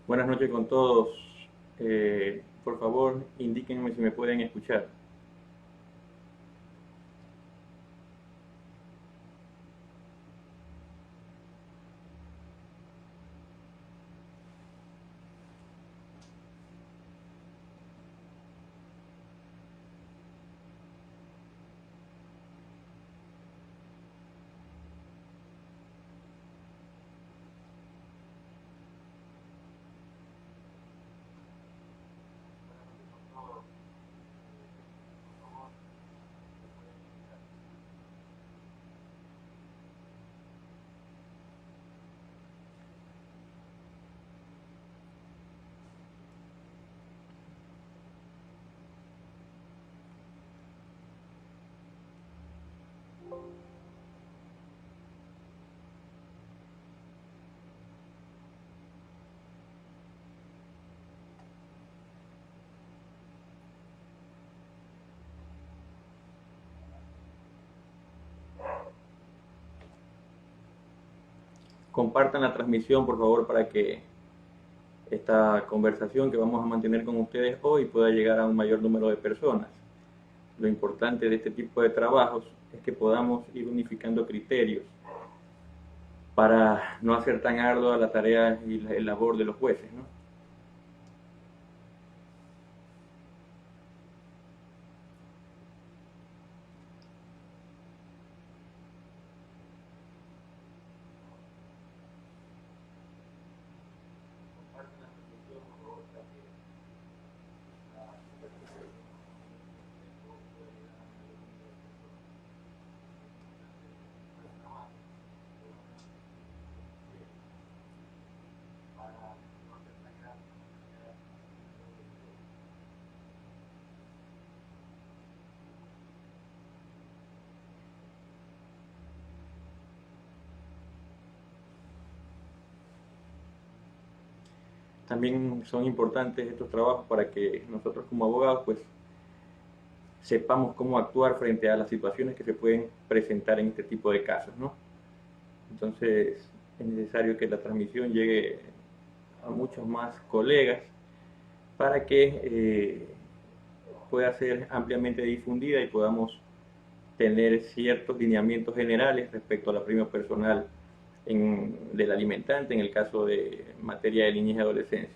Buenas noches con todos. Por favor, indíquenme si me pueden escuchar. Compartan la transmisión, por favor, para que esta conversación que vamos a mantener con ustedes hoy pueda llegar a un mayor número de personas. Lo importante de este tipo de trabajos es que podamos ir unificando criterios para no hacer tan ardua la tarea y la labor de los jueces, ¿no? También son importantes estos trabajos para que nosotros como abogados pues sepamos cómo actuar frente a las situaciones que se pueden presentar en este tipo de casos, ¿no? Entonces es necesario que la transmisión llegue a muchos más colegas para que pueda ser ampliamente difundida y podamos tener ciertos lineamientos generales respecto a la prima personal del alimentante en el caso de materia de niñez y adolescencia.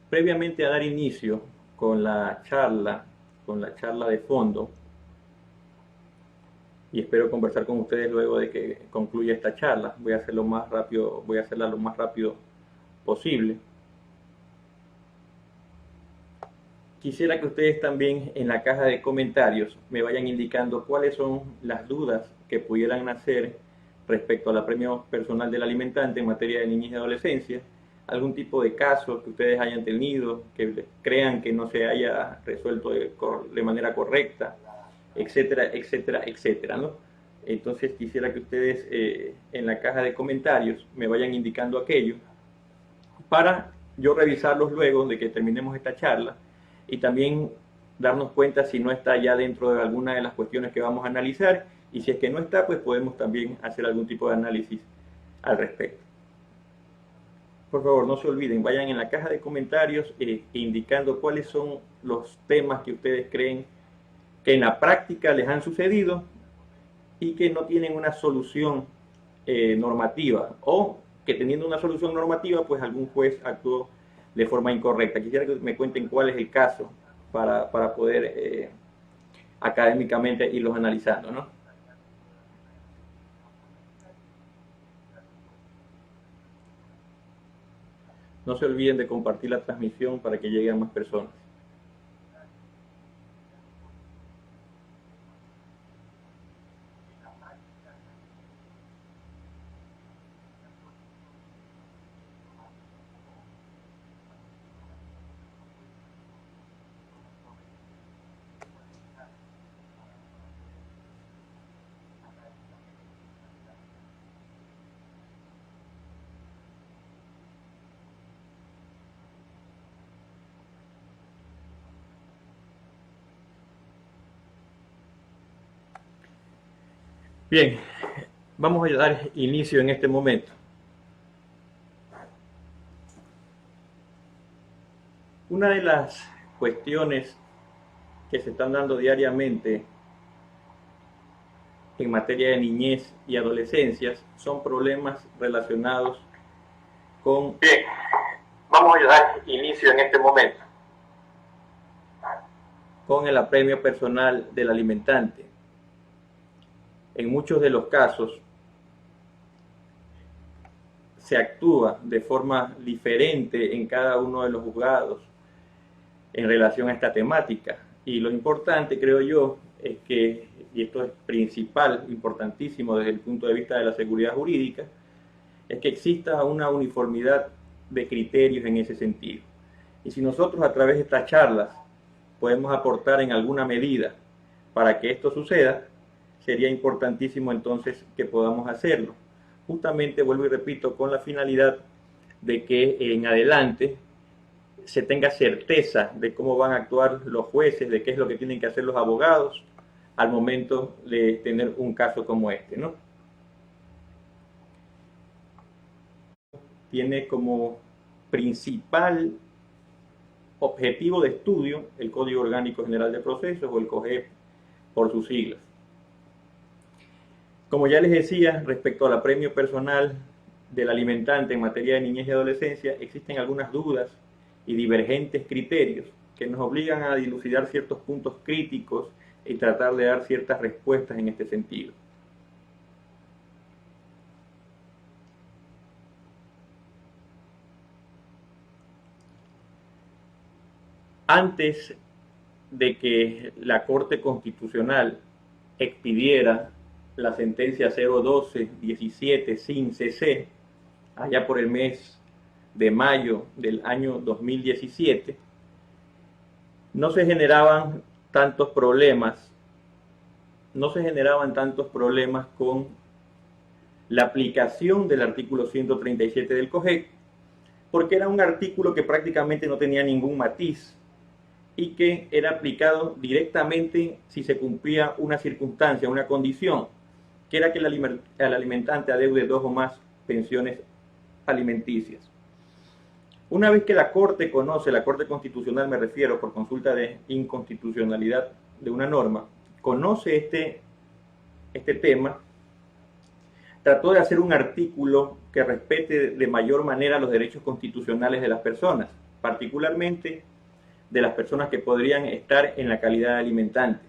Previamente a dar inicio con la charla de fondo, y espero conversar con ustedes luego de que concluya esta charla. Voy a hacerla lo más rápido posible. Quisiera que ustedes también en la caja de comentarios me vayan indicando cuáles son las dudas que pudieran nacer respecto a la premio personal del alimentante en materia de niñez y adolescencia, algún tipo de caso que ustedes hayan tenido, que crean que no se haya resuelto de manera correcta, etcétera, etcétera, etcétera, ¿no? Entonces quisiera que ustedes en la caja de comentarios me vayan indicando aquello para yo revisarlos luego de que terminemos esta charla y también darnos cuenta si no está ya dentro de alguna de las cuestiones que vamos a analizar, y si es que no está, pues podemos también hacer algún tipo de análisis al respecto. Por favor, no se olviden, vayan en la caja de comentarios indicando cuáles son los temas que ustedes creen que en la práctica les han sucedido y que no tienen una solución normativa, o que teniendo una solución normativa, pues algún juez actuó de forma incorrecta. Quisiera que me cuenten cuál es el caso para poder académicamente irlos analizando, ¿no? No se olviden de compartir la transmisión para que llegue a más personas. Bien, vamos a dar inicio en este momento. Una de las cuestiones que se están dando diariamente en materia de niñez y adolescencias son problemas relacionados con... Bien, vamos a dar inicio en este momento con el apremio personal del alimentante. En muchos de los casos se actúa de forma diferente en cada uno de los juzgados en relación a esta temática. Y lo importante, creo yo, es que, y esto es principal, importantísimo desde el punto de vista de la seguridad jurídica, es que exista una uniformidad de criterios en ese sentido. Y si nosotros a través de estas charlas podemos aportar en alguna medida para que esto suceda, sería importantísimo entonces que podamos hacerlo. Justamente, vuelvo y repito, con la finalidad de que en adelante se tenga certeza de cómo van a actuar los jueces, de qué es lo que tienen que hacer los abogados al momento de tener un caso como este, ¿no? Tiene como principal objetivo de estudio el Código Orgánico General de Procesos, o el COGEP por sus siglas. Como ya les decía, respecto al apremio personal del alimentante en materia de niñez y adolescencia, existen algunas dudas y divergentes criterios que nos obligan a dilucidar ciertos puntos críticos y tratar de dar ciertas respuestas en este sentido. Antes de que la Corte Constitucional expidiera la sentencia 012-17 sin CC, allá por el mes de mayo del año 2017, no se generaban tantos problemas con la aplicación del artículo 137 del COGEC, porque era un artículo que prácticamente no tenía ningún matiz y que era aplicado directamente si se cumplía una circunstancia, una condición, que era que el alimentante adeude 2 o más pensiones alimenticias. Una vez que la Corte Constitucional me refiero, por consulta de inconstitucionalidad de una norma, conoce este tema, trató de hacer un artículo que respete de mayor manera los derechos constitucionales de las personas, particularmente de las personas que podrían estar en la calidad de alimentantes.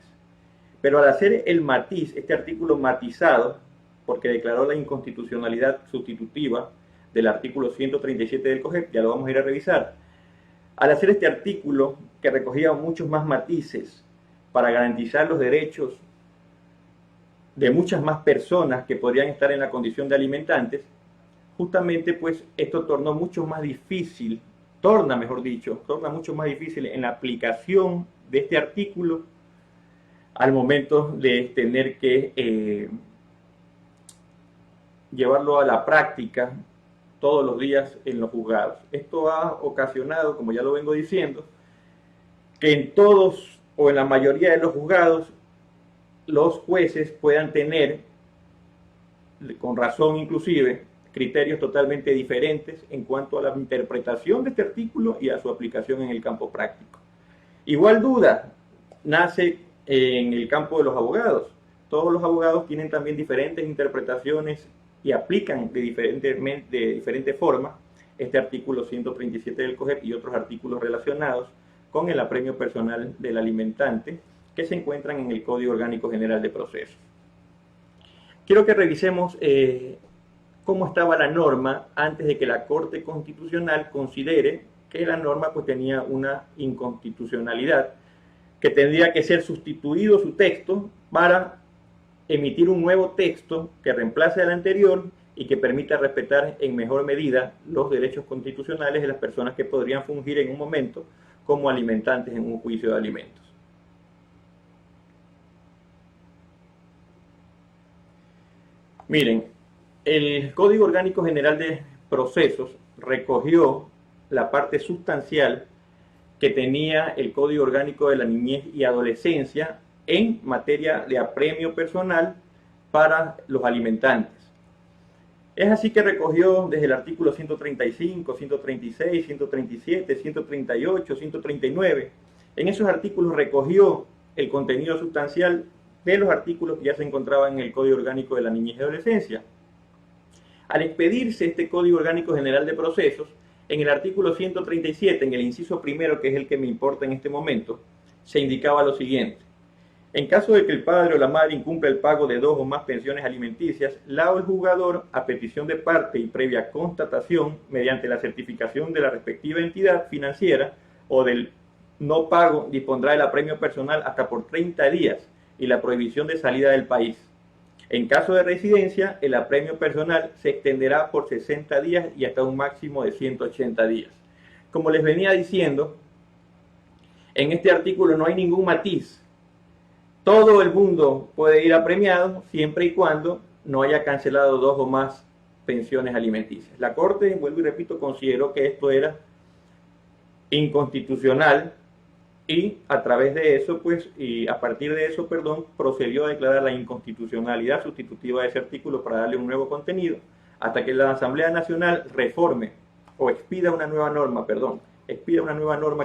Pero al hacer el matiz, este artículo matizado, porque declaró la inconstitucionalidad sustitutiva del artículo 137 del COGEP, ya lo vamos a ir a revisar, al hacer este artículo que recogía muchos más matices para garantizar los derechos de muchas más personas que podrían estar en la condición de alimentantes, justamente pues esto torna mucho más difícil en la aplicación de este artículo al momento de tener que llevarlo a la práctica todos los días en los juzgados. Esto ha ocasionado, como ya lo vengo diciendo, que en todos o en la mayoría de los juzgados los jueces puedan tener, con razón inclusive, criterios totalmente diferentes en cuanto a la interpretación de este artículo y a su aplicación en el campo práctico. Igual duda nace en el campo de los abogados. Todos los abogados tienen también diferentes interpretaciones y aplican de diferente forma este artículo 137 del COGEP y otros artículos relacionados con el apremio personal del alimentante que se encuentran en el Código Orgánico General de Procesos. Quiero que revisemos cómo estaba la norma antes de que la Corte Constitucional considere que la norma pues tenía una inconstitucionalidad, que tendría que ser sustituido su texto para emitir un nuevo texto que reemplace al anterior y que permita respetar en mejor medida los derechos constitucionales de las personas que podrían fungir en un momento como alimentantes en un juicio de alimentos. Miren, el Código Orgánico General de Procesos recogió la parte sustancial que tenía el Código Orgánico de la Niñez y Adolescencia en materia de apremio personal para los alimentantes. Es así que recogió desde el artículo 135, 136, 137, 138, 139. En esos artículos recogió el contenido sustancial de los artículos que ya se encontraban en el Código Orgánico de la Niñez y Adolescencia. Al expedirse este Código Orgánico General de Procesos, en el artículo 137, en el inciso primero, que es el que me importa en este momento, se indicaba lo siguiente: en caso de que el padre o la madre incumpla el pago de 2 o más pensiones alimenticias, la o el jugador, a petición de parte y previa constatación, mediante la certificación de la respectiva entidad financiera o del no pago, dispondrá el apremio personal hasta por 30 días y la prohibición de salida del país. En caso de residencia, el apremio personal se extenderá por 60 días y hasta un máximo de 180 días. Como les venía diciendo, en este artículo no hay ningún matiz. Todo el mundo puede ir apremiado siempre y cuando no haya cancelado 2 o más pensiones alimenticias. La Corte, vuelvo y repito, consideró que esto era inconstitucional y a través de eso, a partir de eso, procedió a declarar la inconstitucionalidad sustitutiva de ese artículo para darle un nuevo contenido hasta que la Asamblea Nacional reforme o expida una nueva norma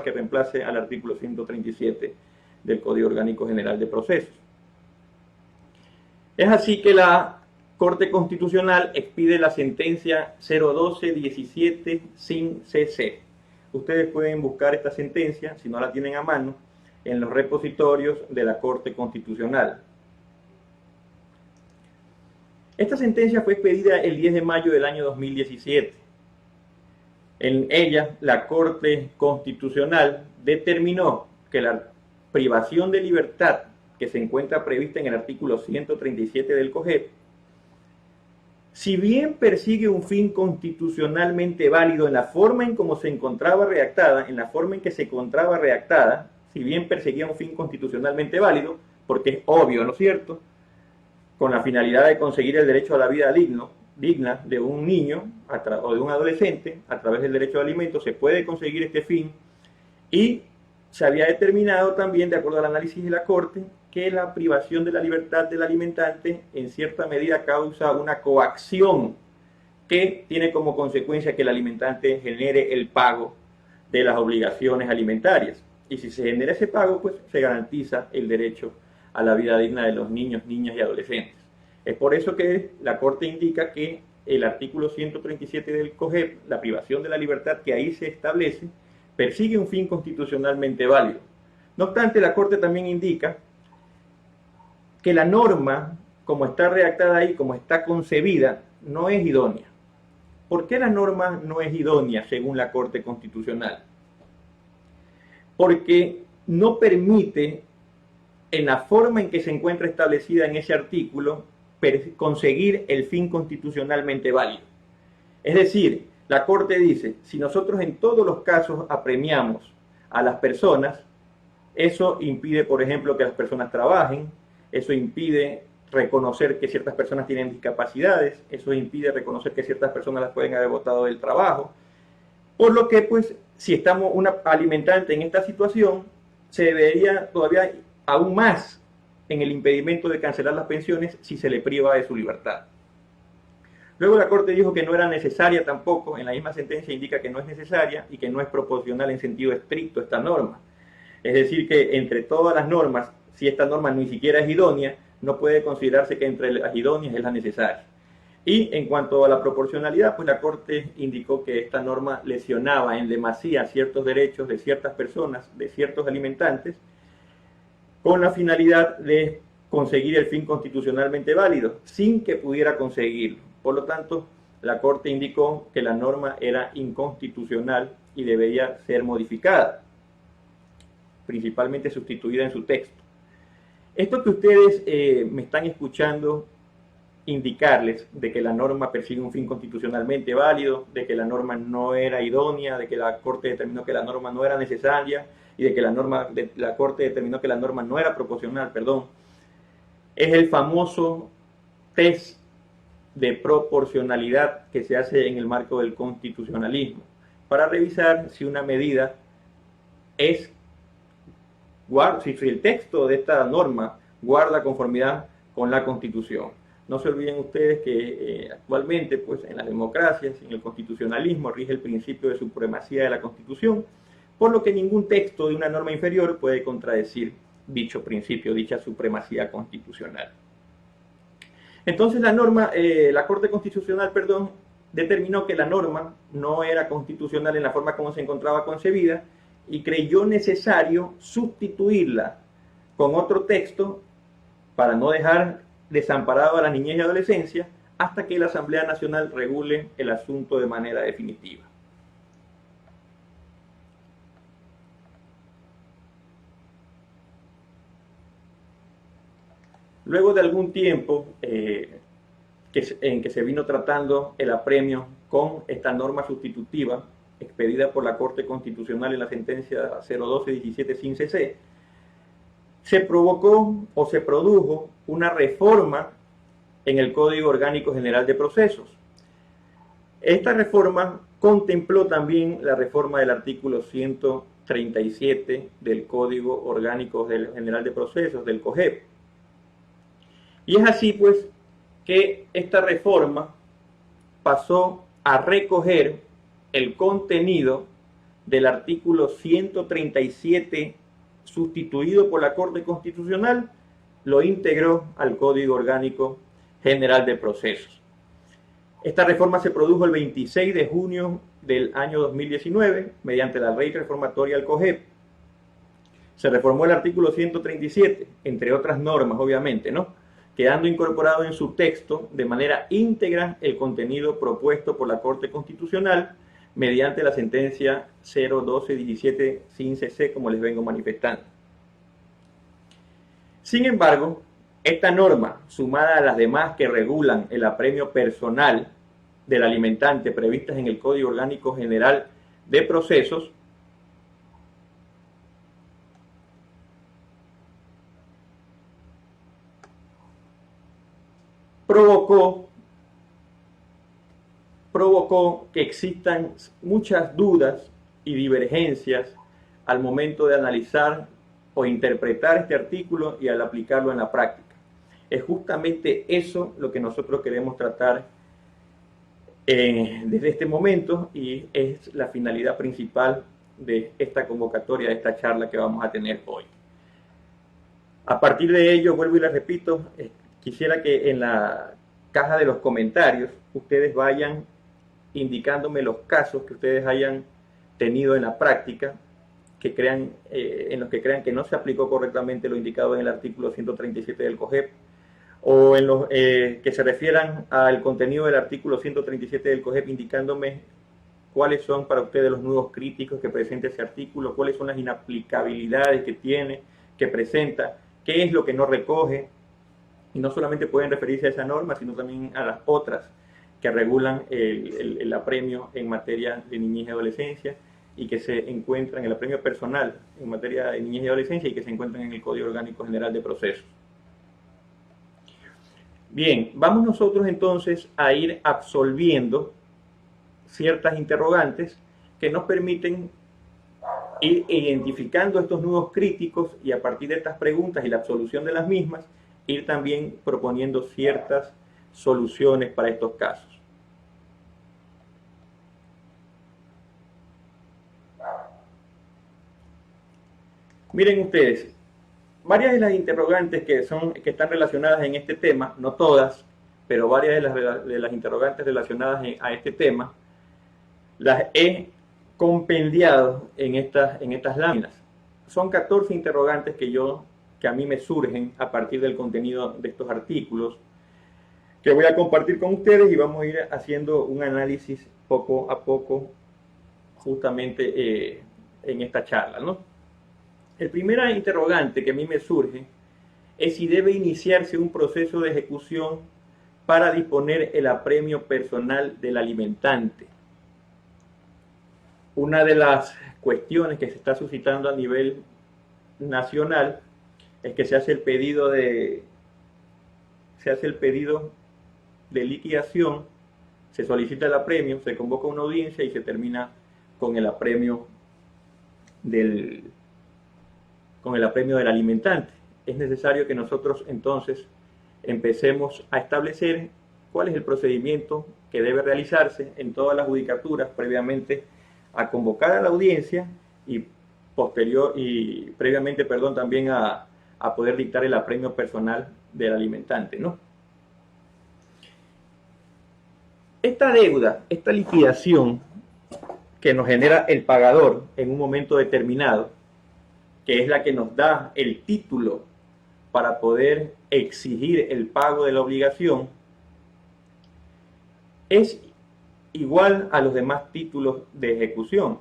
que reemplace al artículo 137 del Código Orgánico General de Procesos. Es así que la Corte Constitucional expide la sentencia 012-17 sin CC. Ustedes pueden buscar esta sentencia, si no la tienen a mano, en los repositorios de la Corte Constitucional. Esta sentencia fue expedida el 10 de mayo del año 2017. En ella, la Corte Constitucional determinó que la privación de libertad que se encuentra prevista en el artículo 137 del COGEP, si bien persigue un fin constitucionalmente válido en la forma en cómo se encontraba redactada, si bien perseguía un fin constitucionalmente válido, porque es obvio, ¿no es cierto?, con la finalidad de conseguir el derecho a la vida digna de un niño o de un adolescente, a través del derecho al alimento, se puede conseguir este fin, y se había determinado también, de acuerdo al análisis de la Corte, que la privación de la libertad del alimentante en cierta medida causa una coacción que tiene como consecuencia que el alimentante genere el pago de las obligaciones alimentarias. Y si se genera ese pago, pues se garantiza el derecho a la vida digna de los niños, niñas y adolescentes. Es por eso que la Corte indica que el artículo 137 del COGEP, la privación de la libertad que ahí se establece, persigue un fin constitucionalmente válido. No obstante, la Corte también indica que la norma, como está redactada ahí, como está concebida, no es idónea. ¿Por qué la norma no es idónea según la Corte Constitucional? Porque no permite, en la forma en que se encuentra establecida en ese artículo, conseguir el fin constitucionalmente válido. Es decir, la Corte dice, si nosotros en todos los casos apremiamos a las personas, eso impide, por ejemplo, que las personas trabajen, eso impide reconocer que ciertas personas tienen discapacidades, eso impide reconocer que ciertas personas las pueden haber botado del trabajo, por lo que, pues, si estamos una alimentante en esta situación, se debería todavía aún más en el impedimento de cancelar las pensiones si se le priva de su libertad. Luego la Corte dijo que no era necesaria tampoco, en la misma sentencia indica que no es necesaria y que no es proporcional en sentido estricto esta norma. Es decir, que entre todas las normas, si esta norma ni siquiera es idónea, no puede considerarse que entre las idóneas es la necesaria. Y en cuanto a la proporcionalidad, pues la Corte indicó que esta norma lesionaba en demasía ciertos derechos de ciertas personas, de ciertos alimentantes, con la finalidad de conseguir el fin constitucionalmente válido, sin que pudiera conseguirlo. Por lo tanto, la Corte indicó que la norma era inconstitucional y debería ser modificada, principalmente sustituida en su texto. Esto que ustedes me están escuchando indicarles de que la norma persigue un fin constitucionalmente válido, de que la norma no era idónea, de que la Corte determinó que la norma no era necesaria y de que la Corte determinó que la norma no era proporcional, es el famoso test de proporcionalidad que se hace en el marco del constitucionalismo para revisar si una medida si el texto de esta norma guarda conformidad con la Constitución. No se olviden ustedes que actualmente, pues, en las democracias, en el constitucionalismo, rige el principio de supremacía de la Constitución, por lo que ningún texto de una norma inferior puede contradecir dicho principio, dicha supremacía constitucional. Entonces la Corte Constitucional, perdón, determinó que la norma no era constitucional en la forma como se encontraba concebida y creyó necesario sustituirla con otro texto para no dejar desamparado a la niñez y adolescencia hasta que la Asamblea Nacional regule el asunto de manera definitiva. Luego de algún tiempo en que se vino tratando el apremio con esta norma sustitutiva expedida por la Corte Constitucional en la sentencia 012-17 sin CC, se provocó o se produjo una reforma en el Código Orgánico General de Procesos. Esta reforma contempló también la reforma del artículo 137 del Código Orgánico General de Procesos, del COGEP. Y es así, pues, que esta reforma pasó a recoger el contenido del artículo 137 sustituido por la Corte Constitucional, lo integró al Código Orgánico General de Procesos. Esta reforma se produjo el 26 de junio del año 2019 mediante la Ley Reformatoria al COGEP. Se reformó el artículo 137, entre otras normas, obviamente, ¿no?, quedando incorporado en su texto de manera íntegra el contenido propuesto por la Corte Constitucional mediante la sentencia 012-17 sin CC, como les vengo manifestando. Sin embargo, esta norma, sumada a las demás que regulan el apremio personal del alimentante previstas en el Código Orgánico General de Procesos, provocó que existan muchas dudas y divergencias al momento de analizar o interpretar este artículo y al aplicarlo en la práctica. Es justamente eso lo que nosotros queremos tratar desde este momento y es la finalidad principal de esta convocatoria, de esta charla que vamos a tener hoy. A partir de ello, vuelvo y les repito, quisiera que en la caja de los comentarios ustedes vayan indicándome los casos que ustedes hayan tenido en la práctica, que crean, en los que crean que no se aplicó correctamente lo indicado en el artículo 137 del COGEP, o en los que se refieran al contenido del artículo 137 del COGEP, indicándome cuáles son para ustedes los nudos críticos que presenta ese artículo, cuáles son las inaplicabilidades que tiene, que presenta, qué es lo que no recoge. Y no solamente pueden referirse a esa norma, sino también a las otras que regulan el apremio en materia de niñez y adolescencia y que se encuentran, el apremio personal en materia de niñez y adolescencia y que se encuentran en el Código Orgánico General de Procesos. Bien, vamos nosotros entonces a ir absolviendo ciertas interrogantes que nos permiten ir identificando estos nudos críticos y a partir de estas preguntas y la absolución de las mismas, ir también proponiendo ciertas soluciones para estos casos. Miren ustedes, varias de las interrogantes que están relacionadas en este tema, no todas, pero varias de las interrogantes relacionadas a este tema, las he compendiado en estas láminas. Son 14 interrogantes que a mí me surgen a partir del contenido de estos artículos, que voy a compartir con ustedes y vamos a ir haciendo un análisis poco a poco justamente en esta charla, ¿no? El primer interrogante que a mí me surge es si debe iniciarse un proceso de ejecución para disponer el apremio personal del alimentante. Una de las cuestiones que se está suscitando a nivel nacional es que se hace el pedido de liquidación, se solicita el apremio, se convoca una audiencia y se termina con el apremio del alimentante. Es necesario que nosotros entonces empecemos a establecer cuál es el procedimiento que debe realizarse en todas las judicaturas previamente a convocar a la audiencia y previamente, también a poder dictar el apremio personal del alimentante, ¿no? Esta deuda, esta liquidación que nos genera el pagador en un momento determinado, que es la que nos da el título para poder exigir el pago de la obligación, es igual a los demás títulos de ejecución.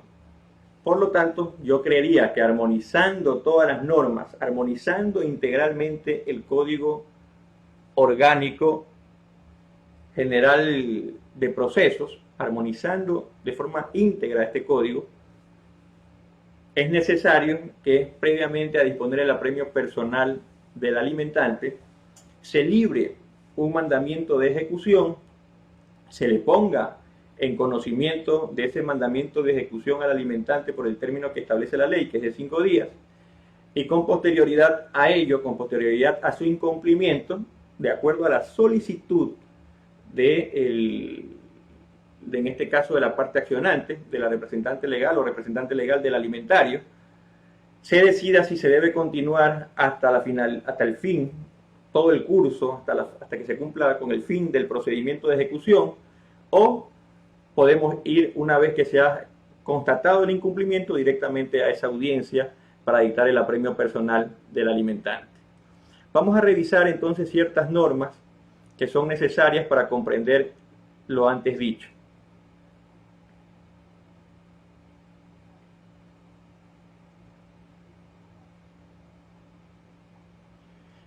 Por lo tanto, yo creería que armonizando todas las normas, armonizando integralmente el Código Orgánico General de Procesos, armonizando de forma íntegra este código, es necesario que previamente a disponer el apremio personal del alimentante, se libre un mandamiento de ejecución, se le ponga en conocimiento de ese mandamiento de ejecución al alimentante por el término que establece la ley, que es de 5 días, y con posterioridad a ello, con posterioridad a su incumplimiento, de acuerdo a la solicitud en este caso de la parte accionante, de la representante legal o representante legal del alimentario, se decida si se debe continuar hasta el fin, todo el curso, hasta que se cumpla con el fin del procedimiento de ejecución, o podemos ir, una vez que se ha constatado el incumplimiento, directamente a esa audiencia para dictar el apremio personal del alimentante. Vamos a revisar entonces ciertas normas que son necesarias para comprender lo antes dicho.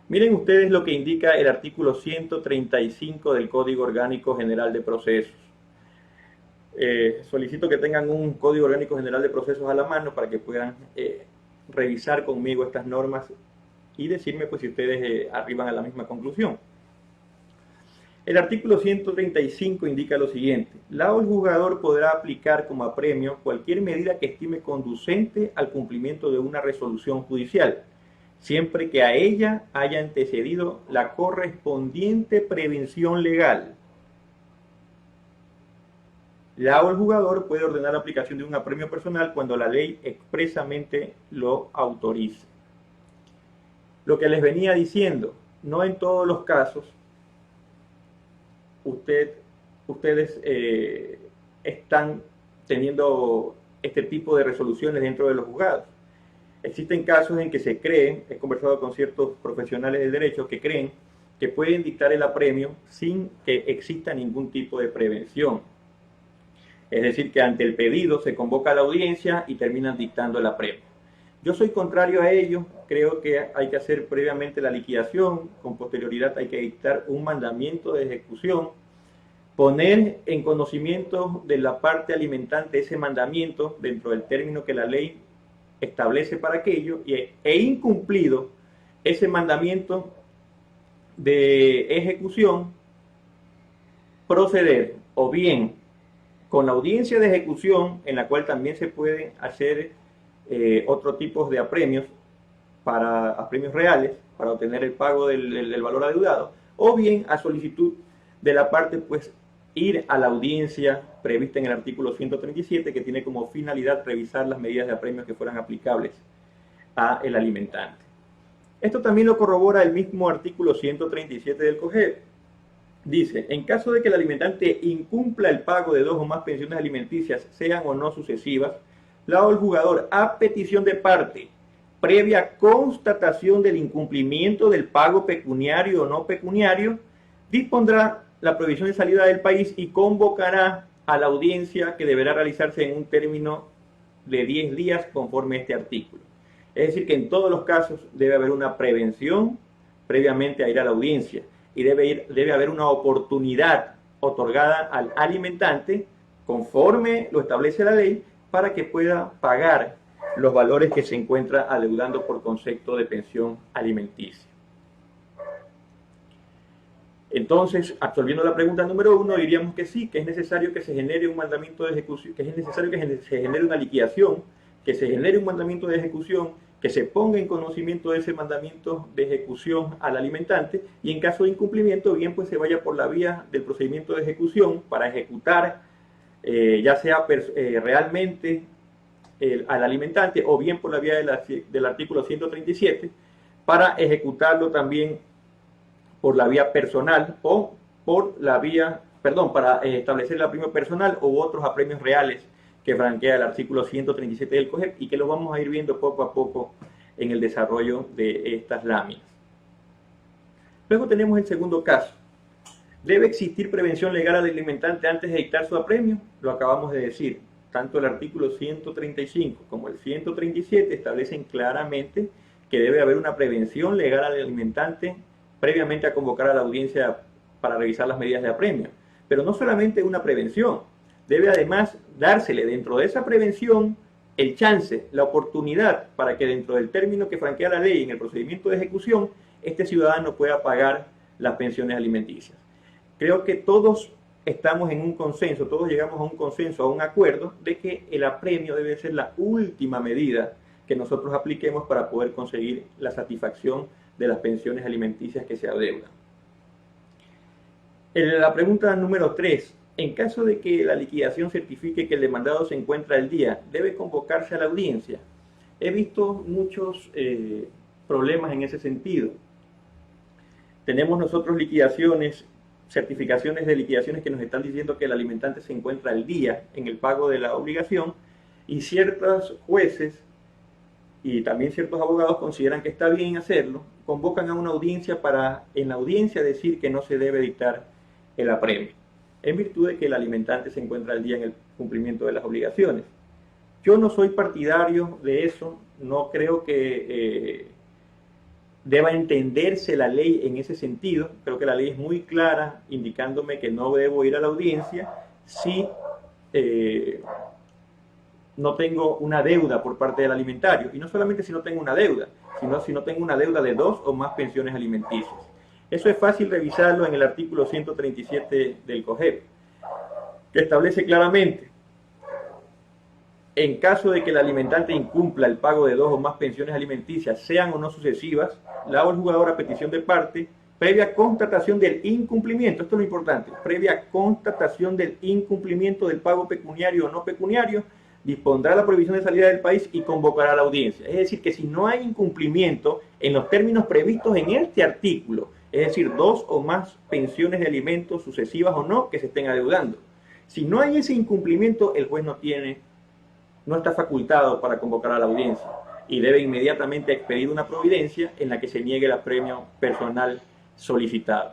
Miren ustedes lo que indica el artículo 135 del Código Orgánico General de Procesos. Solicito que tengan un Código Orgánico General de Procesos a la mano para que puedan revisar conmigo estas normas y decirme pues si ustedes arriban a la misma conclusión. El artículo 135 indica lo siguiente: el juzgador podrá aplicar como apremio cualquier medida que estime conducente al cumplimiento de una resolución judicial, siempre que a ella haya antecedido la correspondiente prevención legal. El juzgador puede ordenar la aplicación de un apremio personal cuando la ley expresamente lo autorice. Lo que les venía diciendo, no en todos los casos ustedes están teniendo este tipo de resoluciones dentro de los juzgados. Existen casos en que se creen, he conversado con ciertos profesionales del derecho que creen que pueden dictar el apremio sin que exista ningún tipo de prevención. Es decir, que ante el pedido se convoca a la audiencia y terminan dictando el apremio. Yo soy contrario a ello, creo que hay que hacer previamente la liquidación, con posterioridad hay que dictar un mandamiento de ejecución, poner en conocimiento de la parte alimentante ese mandamiento dentro del término que la ley establece para aquello, e incumplido ese mandamiento de ejecución, proceder o bien con la audiencia de ejecución, en la cual también se pueden hacer otro tipo de apremios, apremios reales, para obtener el pago del valor adeudado, o bien a solicitud de la parte, pues ir a la audiencia prevista en el artículo 137, que tiene como finalidad revisar las medidas de apremio que fueran aplicables a el alimentante. Esto también lo corrobora el mismo artículo 137 del COGEP. Dice: en caso de que el alimentante incumpla el pago de 2 o más pensiones alimenticias, sean o no sucesivas, el juzgador, a petición de parte, previa constatación del incumplimiento del pago pecuniario o no pecuniario, dispondrá la prohibición de salida del país y convocará a la audiencia, que deberá realizarse en un término de 10 días conforme a este artículo. Es decir, que en todos los casos debe haber una prevención previamente a ir a la audiencia, y debe haber una oportunidad otorgada al alimentante conforme lo establece la ley para que pueda pagar los valores que se encuentra adeudando por concepto de pensión alimenticia. Entonces, absolviendo la pregunta número 1, diríamos que sí, que es necesario que se genere un mandamiento de ejecución, que es necesario que se genere una liquidación, que se genere un mandamiento de ejecución, que se ponga en conocimiento de ese mandamiento de ejecución al alimentante, y en caso de incumplimiento, bien pues se vaya por la vía del procedimiento de ejecución para ejecutar ya sea realmente al alimentante, o bien por la vía del artículo 137 para ejecutarlo también por la vía personal, o por la vía, perdón, para establecer el apremio personal u otros apremios reales que franquea el artículo 137 del COGEP, y que lo vamos a ir viendo poco a poco en el desarrollo de estas láminas. Luego tenemos el segundo caso. ¿Debe existir prevención legal al alimentante antes de dictar su apremio? Lo acabamos de decir. Tanto el artículo 135 como el 137 establecen claramente que debe haber una prevención legal al alimentante previamente a convocar a la audiencia para revisar las medidas de apremio. Pero no solamente una prevención, debe además dársele dentro de esa prevención el chance, la oportunidad para que dentro del término que franquea la ley en el procedimiento de ejecución, este ciudadano pueda pagar las pensiones alimenticias. Creo que todos estamos en un consenso, todos llegamos a un consenso, a un acuerdo de que el apremio debe ser la última medida que nosotros apliquemos para poder conseguir la satisfacción de las pensiones alimenticias que se adeudan. La pregunta número 3. En caso de que la liquidación certifique que el demandado se encuentra al día, ¿debe convocarse a la audiencia? He visto muchos problemas en ese sentido. Tenemos nosotros certificaciones de liquidaciones que nos están diciendo que el alimentante se encuentra al día en el pago de la obligación, y ciertos jueces y también ciertos abogados consideran que está bien hacerlo, convocan a una audiencia para en la audiencia decir que no se debe dictar el apremio, en virtud de que el alimentante se encuentra al día en el cumplimiento de las obligaciones. Yo no soy partidario de eso, no creo que deba entenderse la ley en ese sentido. Creo que la ley es muy clara, indicándome que no debo ir a la audiencia si no tengo una deuda por parte del alimentario. Y no solamente si no tengo una deuda, sino si no tengo una deuda de 2 o más pensiones alimenticias. Eso es fácil revisarlo en el artículo 137 del COGEP, que establece claramente: en caso de que el alimentante incumpla el pago de 2 o más pensiones alimenticias, sean o no sucesivas, la o el jugador, a petición de parte, previa constatación del incumplimiento, esto es lo importante, previa constatación del incumplimiento del pago pecuniario o no pecuniario, dispondrá la prohibición de salida del país y convocará a la audiencia. Es decir, que si no hay incumplimiento en los términos previstos en este artículo, es decir, 2 o más pensiones de alimentos sucesivas o no que se estén adeudando, si no hay ese incumplimiento, el juez no está facultado para convocar a la audiencia y debe inmediatamente expedir una providencia en la que se niegue el apremio personal solicitado.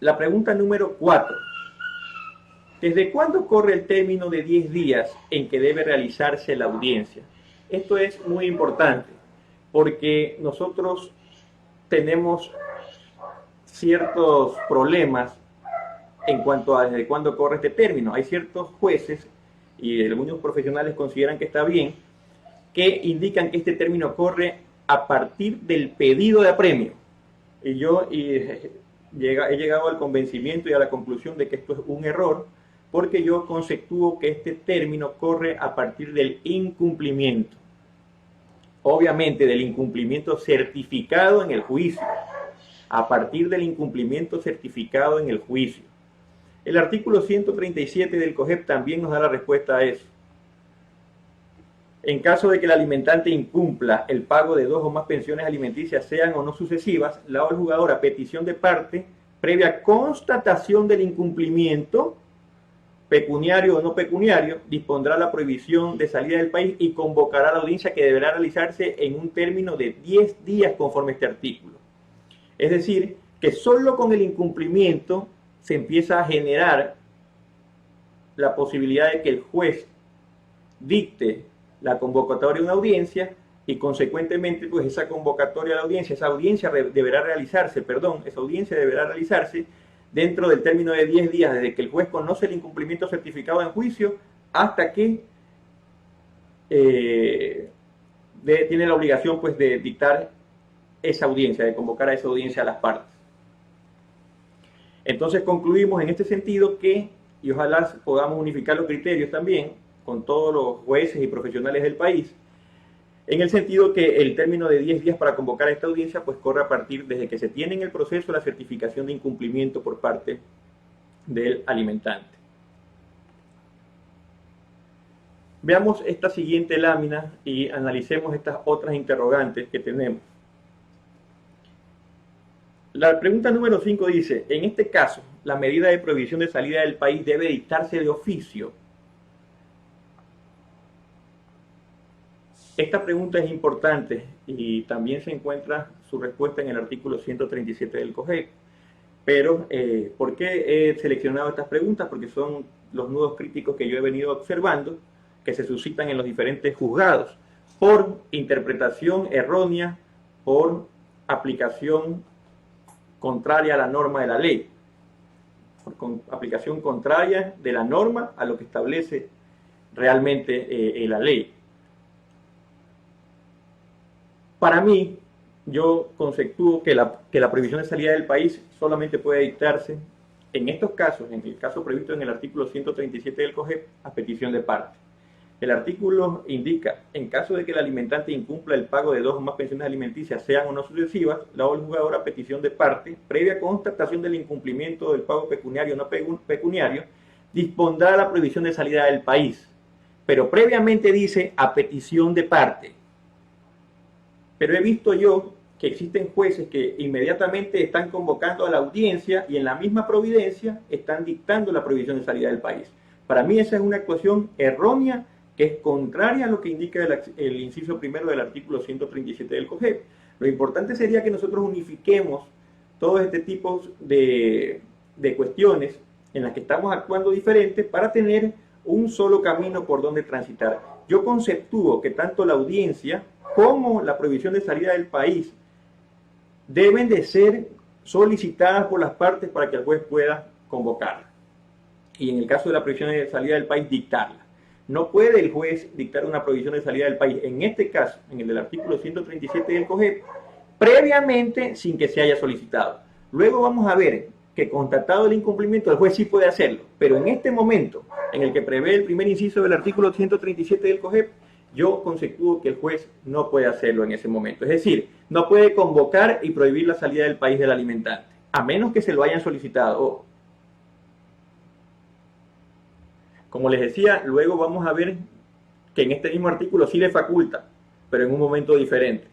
La pregunta número 4. ¿Desde cuándo corre el término de 10 días en que debe realizarse la audiencia? Esto es muy importante porque nosotros tenemos ciertos problemas en cuanto a desde cuándo corre este término. Hay ciertos jueces y algunos profesionales consideran que está bien, que indican que este término corre a partir del pedido de apremio. Y yo he llegado al convencimiento y a la conclusión de que esto es un error, porque yo conceptúo que este término corre a partir del incumplimiento. Obviamente del incumplimiento certificado en el juicio. A partir del incumplimiento certificado en el juicio. El artículo 137 del COGEP también nos da la respuesta a eso. En caso de que el alimentante incumpla el pago de 2 o más pensiones alimenticias, sean o no sucesivas, la o el jugador, a petición de parte, previa constatación del incumplimiento, pecuniario o no pecuniario, dispondrá la prohibición de salida del país y convocará a la audiencia, que deberá realizarse en un término de 10 días conforme este artículo. Es decir, que solo con el incumplimiento se empieza a generar la posibilidad de que el juez dicte la convocatoria de una audiencia y consecuentemente pues esa convocatoria a la audiencia, esa audiencia deberá realizarse dentro del término de 10 días desde que el juez conoce el incumplimiento certificado en juicio hasta que tiene la obligación pues de dictar esa audiencia, de convocar a esa audiencia a las partes. Entonces concluimos en este sentido que y ojalá podamos unificar los criterios también con todos los jueces y profesionales del país, en el sentido que el término de 10 días para convocar a esta audiencia pues corre a partir desde que se tiene en el proceso la certificación de incumplimiento por parte del alimentante. Veamos esta siguiente lámina y analicemos estas otras interrogantes que tenemos. La pregunta número 5 dice, en este caso, la medida de prohibición de salida del país debe dictarse de oficio. Esta pregunta es importante y también se encuentra su respuesta en el artículo 137 del COGEC. Pero, ¿por qué he seleccionado estas preguntas? Porque son los nudos críticos que yo he venido observando, que se suscitan en los diferentes juzgados, por interpretación errónea, por aplicación contraria a la norma de la ley, por aplicación contraria de la norma a lo que establece realmente la ley. Para mí, yo conceptúo que la prohibición de salida del país solamente puede dictarse en estos casos, en el caso previsto en el artículo 137 del COGEP, a petición de parte. El artículo indica, en caso de que el alimentante incumpla el pago de 2 o más pensiones alimenticias, sean o no sucesivas, la jugadora a petición de parte, previa constatación del incumplimiento del pago pecuniario o no pecuniario, dispondrá la prohibición de salida del país. Pero previamente dice a petición de parte. Pero he visto yo que existen jueces que inmediatamente están convocando a la audiencia y en la misma providencia están dictando la prohibición de salida del país. Para mí esa es una actuación errónea que es contraria a lo que indica el inciso primero del artículo 137 del COGEP. Lo importante sería que nosotros unifiquemos todo este tipo de cuestiones en las que estamos actuando diferentes para tener un solo camino por donde transitar. Yo conceptúo que tanto la audiencia como la prohibición de salida del país deben de ser solicitadas por las partes para que el juez pueda convocarla. Y en el caso de la prohibición de salida del país, dictarla. No puede el juez dictar una prohibición de salida del país, en este caso, en el del artículo 137 del COGEP, previamente sin que se haya solicitado. Luego vamos a ver que constatado el incumplimiento, el juez sí puede hacerlo, pero en este momento, en el que prevé el primer inciso del artículo 137 del COGEP, yo conceptúo que el juez no puede hacerlo en ese momento. Es decir, no puede convocar y prohibir la salida del país del alimentante, a menos que se lo hayan solicitado. Como les decía, luego vamos a ver que en este mismo artículo sí le faculta, pero en un momento diferente.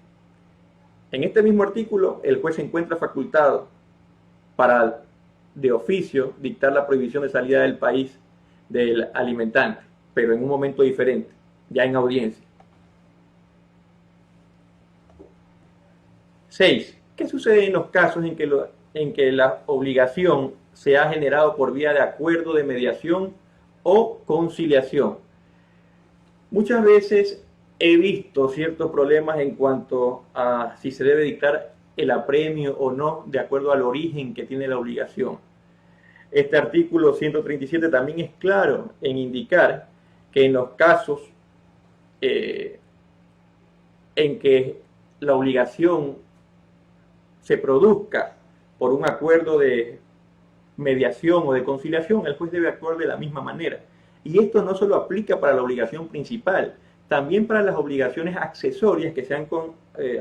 En este mismo artículo, el juez se encuentra facultado para, de oficio, dictar la prohibición de salida del país del alimentante, pero en un momento diferente, ya en audiencia. 6. ¿Qué sucede en los casos en que la obligación se ha generado por vía de acuerdo de mediación o conciliación? Muchas veces he visto ciertos problemas en cuanto a si se debe dictar el apremio o no, de acuerdo al origen que tiene la obligación. Este artículo 137 también es claro en indicar que en los casos en que la obligación se produzca por un acuerdo de mediación o de conciliación, el juez debe actuar de la misma manera. Y esto no solo aplica para la obligación principal, también para las obligaciones accesorias que se han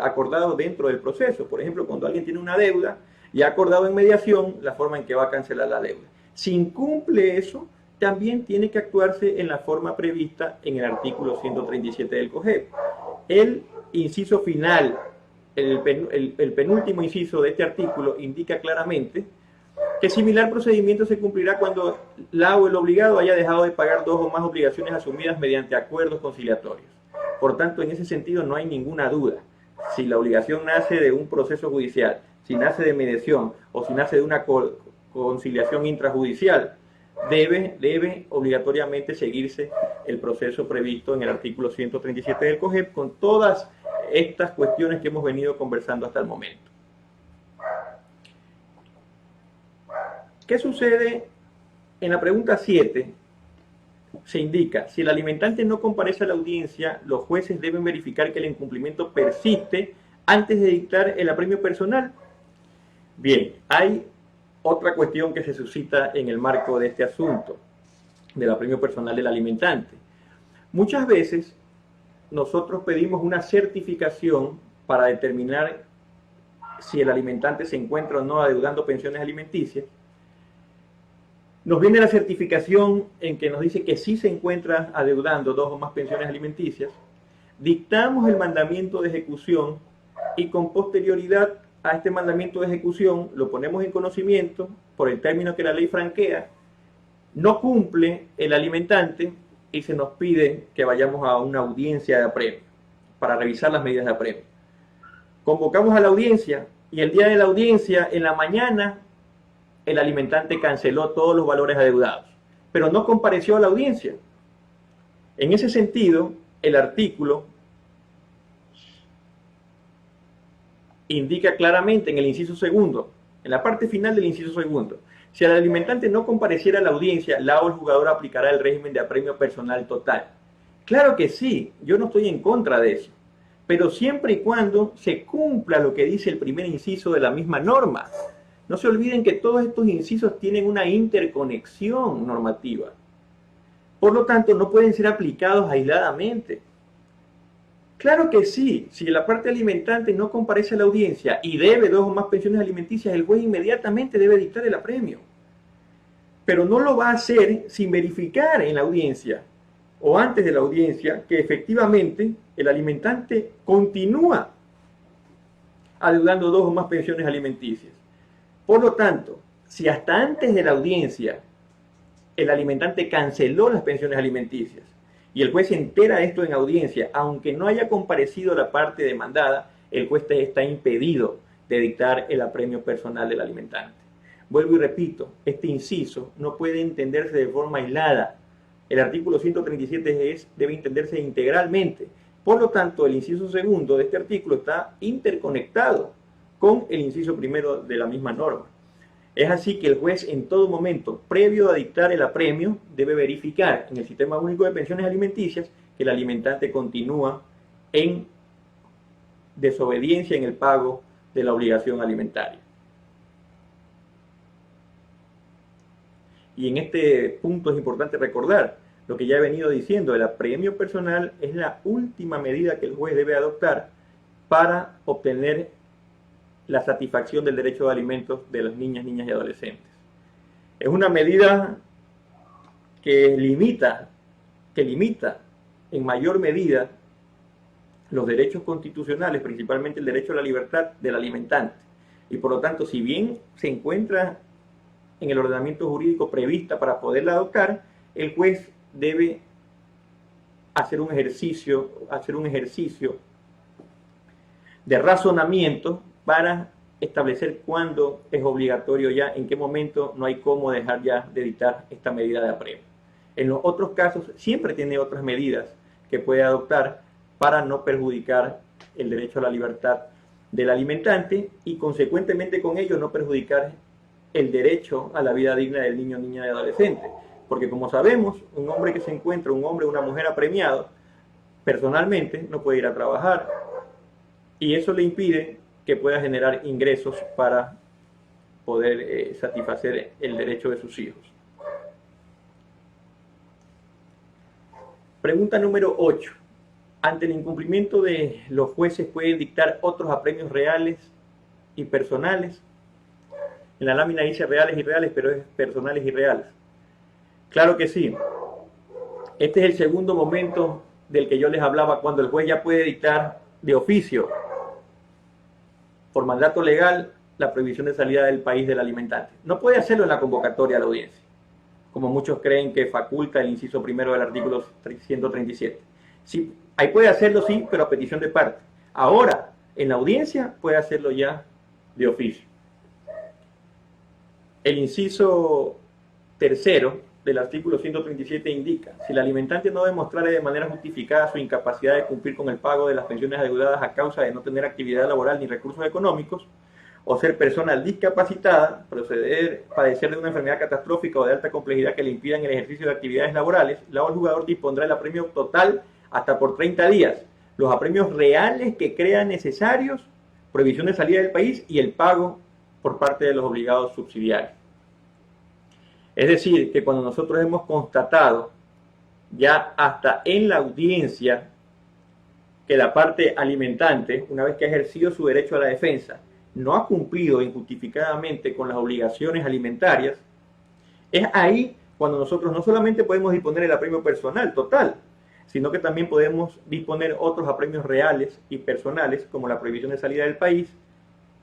acordado dentro del proceso. Por ejemplo, cuando alguien tiene una deuda y ha acordado en mediación la forma en que va a cancelar la deuda. Si incumple eso, también tiene que actuarse en la forma prevista en el artículo 137 del COGEP. El inciso final, el penúltimo inciso de este artículo indica claramente que similar procedimiento se cumplirá cuando la o el obligado haya dejado de pagar 2 o más obligaciones asumidas mediante acuerdos conciliatorios. Por tanto, en ese sentido no hay ninguna duda. Si la obligación nace de un proceso judicial, si nace de mediación o si nace de una conciliación intrajudicial, debe obligatoriamente seguirse el proceso previsto en el artículo 137 del COGEP con todas estas cuestiones que hemos venido conversando hasta el momento. ¿Qué sucede? En la pregunta 7 se indica, si el alimentante no comparece a la audiencia, los jueces deben verificar que el incumplimiento persiste antes de dictar el apremio personal. Bien, hay otra cuestión que se suscita en el marco de este asunto. del apremio personal del alimentante. Muchas veces nosotros pedimos una certificación para determinar si el alimentante se encuentra o no adeudando pensiones alimenticias. Nos viene la certificación en que nos dice que sí se encuentra adeudando 2 o más pensiones alimenticias. Dictamos el mandamiento de ejecución y con posterioridad a este mandamiento de ejecución lo ponemos en conocimiento por el término que la ley franquea. No cumple el alimentante y se nos pide que vayamos a una audiencia de apremio para revisar las medidas de apremio. Convocamos a la audiencia y el día de la audiencia, en la mañana, el alimentante canceló todos los valores adeudados, pero no compareció a la audiencia. En ese sentido, el artículo indica claramente en el inciso segundo, en la parte final del inciso segundo, si el alimentante no compareciera a la audiencia, la o el jugador aplicará el régimen de apremio personal total. Claro que sí, yo no estoy en contra de eso, pero siempre y cuando se cumpla lo que dice el primer inciso de la misma norma. No se olviden que todos estos incisos tienen una interconexión normativa. Por lo tanto, no pueden ser aplicados aisladamente. Claro que sí, si la parte alimentante no comparece a la audiencia y debe 2 o más pensiones alimenticias, el juez inmediatamente debe dictar el apremio. Pero no lo va a hacer sin verificar en la audiencia o antes de la audiencia que efectivamente el alimentante continúa adeudando 2 o más pensiones alimenticias. Por lo tanto, si hasta antes de la audiencia el alimentante canceló las pensiones alimenticias y el juez se entera de esto en audiencia, aunque no haya comparecido la parte demandada, el juez está impedido de dictar el apremio personal del alimentante. Vuelvo y repito, este inciso no puede entenderse de forma aislada. El artículo 137 debe entenderse integralmente. Por lo tanto, el inciso segundo de este artículo está interconectado con el inciso primero de la misma norma. Es así que el juez en todo momento, previo a dictar el apremio, debe verificar en el Sistema Único de Pensiones Alimenticias que el alimentante continúa en desobediencia en el pago de la obligación alimentaria. Y en este punto es importante recordar lo que ya he venido diciendo: el apremio personal es la última medida que el juez debe adoptar para obtener la satisfacción del derecho de alimentos de las niñas y adolescentes. Es una medida que limita en mayor medida los derechos constitucionales, principalmente el derecho a la libertad del alimentante. Y por lo tanto, si bien se encuentra en el ordenamiento jurídico prevista para poderla adoptar, el juez debe hacer un ejercicio de razonamiento para establecer cuándo es obligatorio ya, en qué momento no hay cómo dejar ya de dictar esta medida de apremio. En los otros casos siempre tiene otras medidas que puede adoptar para no perjudicar el derecho a la libertad del alimentante y consecuentemente con ello no perjudicar el derecho a la vida digna del niño, niña y adolescente. Porque como sabemos, un hombre que se encuentra, un hombre o una mujer apremiado, personalmente no puede ir a trabajar y eso le impide que pueda generar ingresos para poder satisfacer el derecho de sus hijos. Pregunta número 8. Ante el incumplimiento de los jueces, ¿pueden dictar otros apremios reales y personales? En la lámina dice reales y reales, pero es personales y reales. Claro que sí. Este es el segundo momento del que yo les hablaba, cuando el juez ya puede dictar de oficio, por mandato legal, la prohibición de salida del país del alimentante. No puede hacerlo en la convocatoria a la audiencia, como muchos creen que faculta el inciso primero del artículo 137. Sí, ahí puede hacerlo, sí, pero a petición de parte. Ahora, en la audiencia, puede hacerlo ya de oficio. El inciso tercero del artículo 137 indica: si el alimentante no demostrare de manera justificada su incapacidad de cumplir con el pago de las pensiones adeudadas a causa de no tener actividad laboral ni recursos económicos, o ser persona discapacitada, padecer de una enfermedad catastrófica o de alta complejidad que le impidan el ejercicio de actividades laborales, el jugador dispondrá el apremio total hasta por 30 días, los apremios reales que crean necesarios, prohibición de salida del país y el pago por parte de los obligados subsidiarios. Es decir, que cuando nosotros hemos constatado ya hasta en la audiencia que la parte alimentante, una vez que ha ejercido su derecho a la defensa, no ha cumplido injustificadamente con las obligaciones alimentarias, es ahí cuando nosotros no solamente podemos disponer del apremio personal total, sino que también podemos disponer otros apremios reales y personales, como la prohibición de salida del país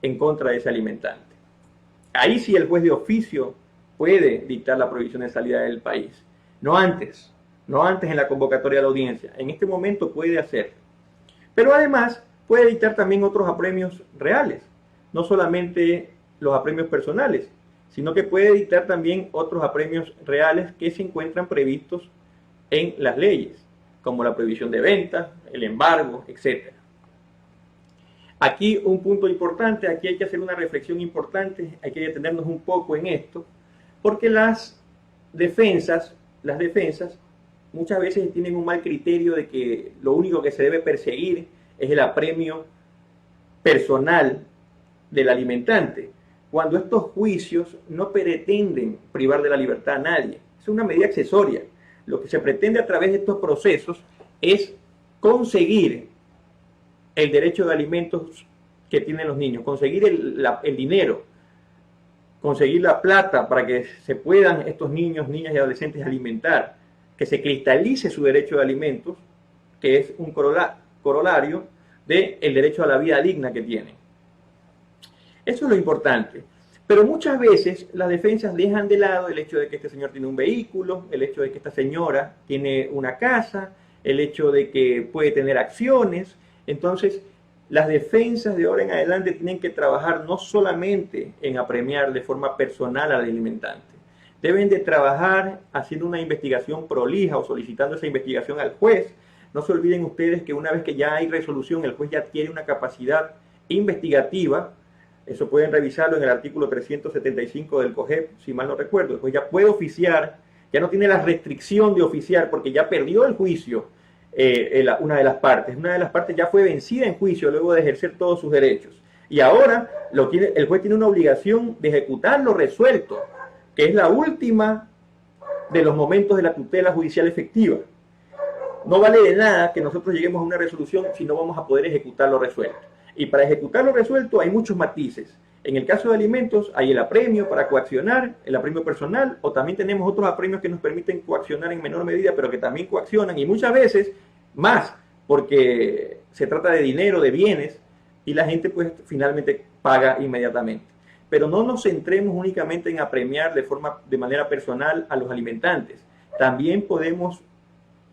en contra de ese alimentante. Ahí sí el juez de oficio puede dictar la prohibición de salida del país, no antes en la convocatoria de la audiencia. En este momento puede hacerlo. Pero además puede dictar también otros apremios reales, no solamente los apremios personales, sino que puede dictar también otros apremios reales que se encuentran previstos en las leyes, como la prohibición de venta, el embargo, etc. Aquí un punto importante, aquí hay que hacer una reflexión importante, hay que detenernos un poco en esto, porque las defensas muchas veces tienen un mal criterio de que lo único que se debe perseguir es el apremio personal del alimentante, cuando estos juicios no pretenden privar de la libertad a nadie. Es una medida accesoria. Lo que se pretende a través de estos procesos es conseguir el derecho de alimentos que tienen los niños, conseguir el dinero, conseguir la plata para que se puedan estos niños, niñas y adolescentes alimentar, que se cristalice su derecho de alimentos, que es un corolario del derecho a la vida digna que tienen. Eso es lo importante. Pero muchas veces las defensas dejan de lado el hecho de que este señor tiene un vehículo, el hecho de que esta señora tiene una casa, el hecho de que puede tener acciones. Entonces, las defensas de ahora en adelante tienen que trabajar no solamente en apremiar de forma personal al alimentante. Deben de trabajar haciendo una investigación prolija o solicitando esa investigación al juez. No se olviden ustedes que una vez que ya hay resolución, el juez ya tiene una capacidad investigativa. Eso pueden revisarlo en el artículo 375 del COGEP, si mal no recuerdo. El juez ya puede oficiar, ya no tiene la restricción de oficiar porque ya perdió el juicio una de las partes. Una de las partes ya fue vencida en juicio luego de ejercer todos sus derechos. Y ahora el juez tiene una obligación de ejecutar lo resuelto, que es la última de los momentos de la tutela judicial efectiva. No vale de nada que nosotros lleguemos a una resolución si no vamos a poder ejecutar lo resuelto. Y para ejecutar lo resuelto hay muchos matices. En el caso de alimentos hay el apremio para coaccionar, el apremio personal, o también tenemos otros apremios que nos permiten coaccionar en menor medida, pero que también coaccionan, y muchas veces más, porque se trata de dinero, de bienes, y la gente pues finalmente paga inmediatamente. Pero no nos centremos únicamente en apremiar de manera personal a los alimentantes. También podemos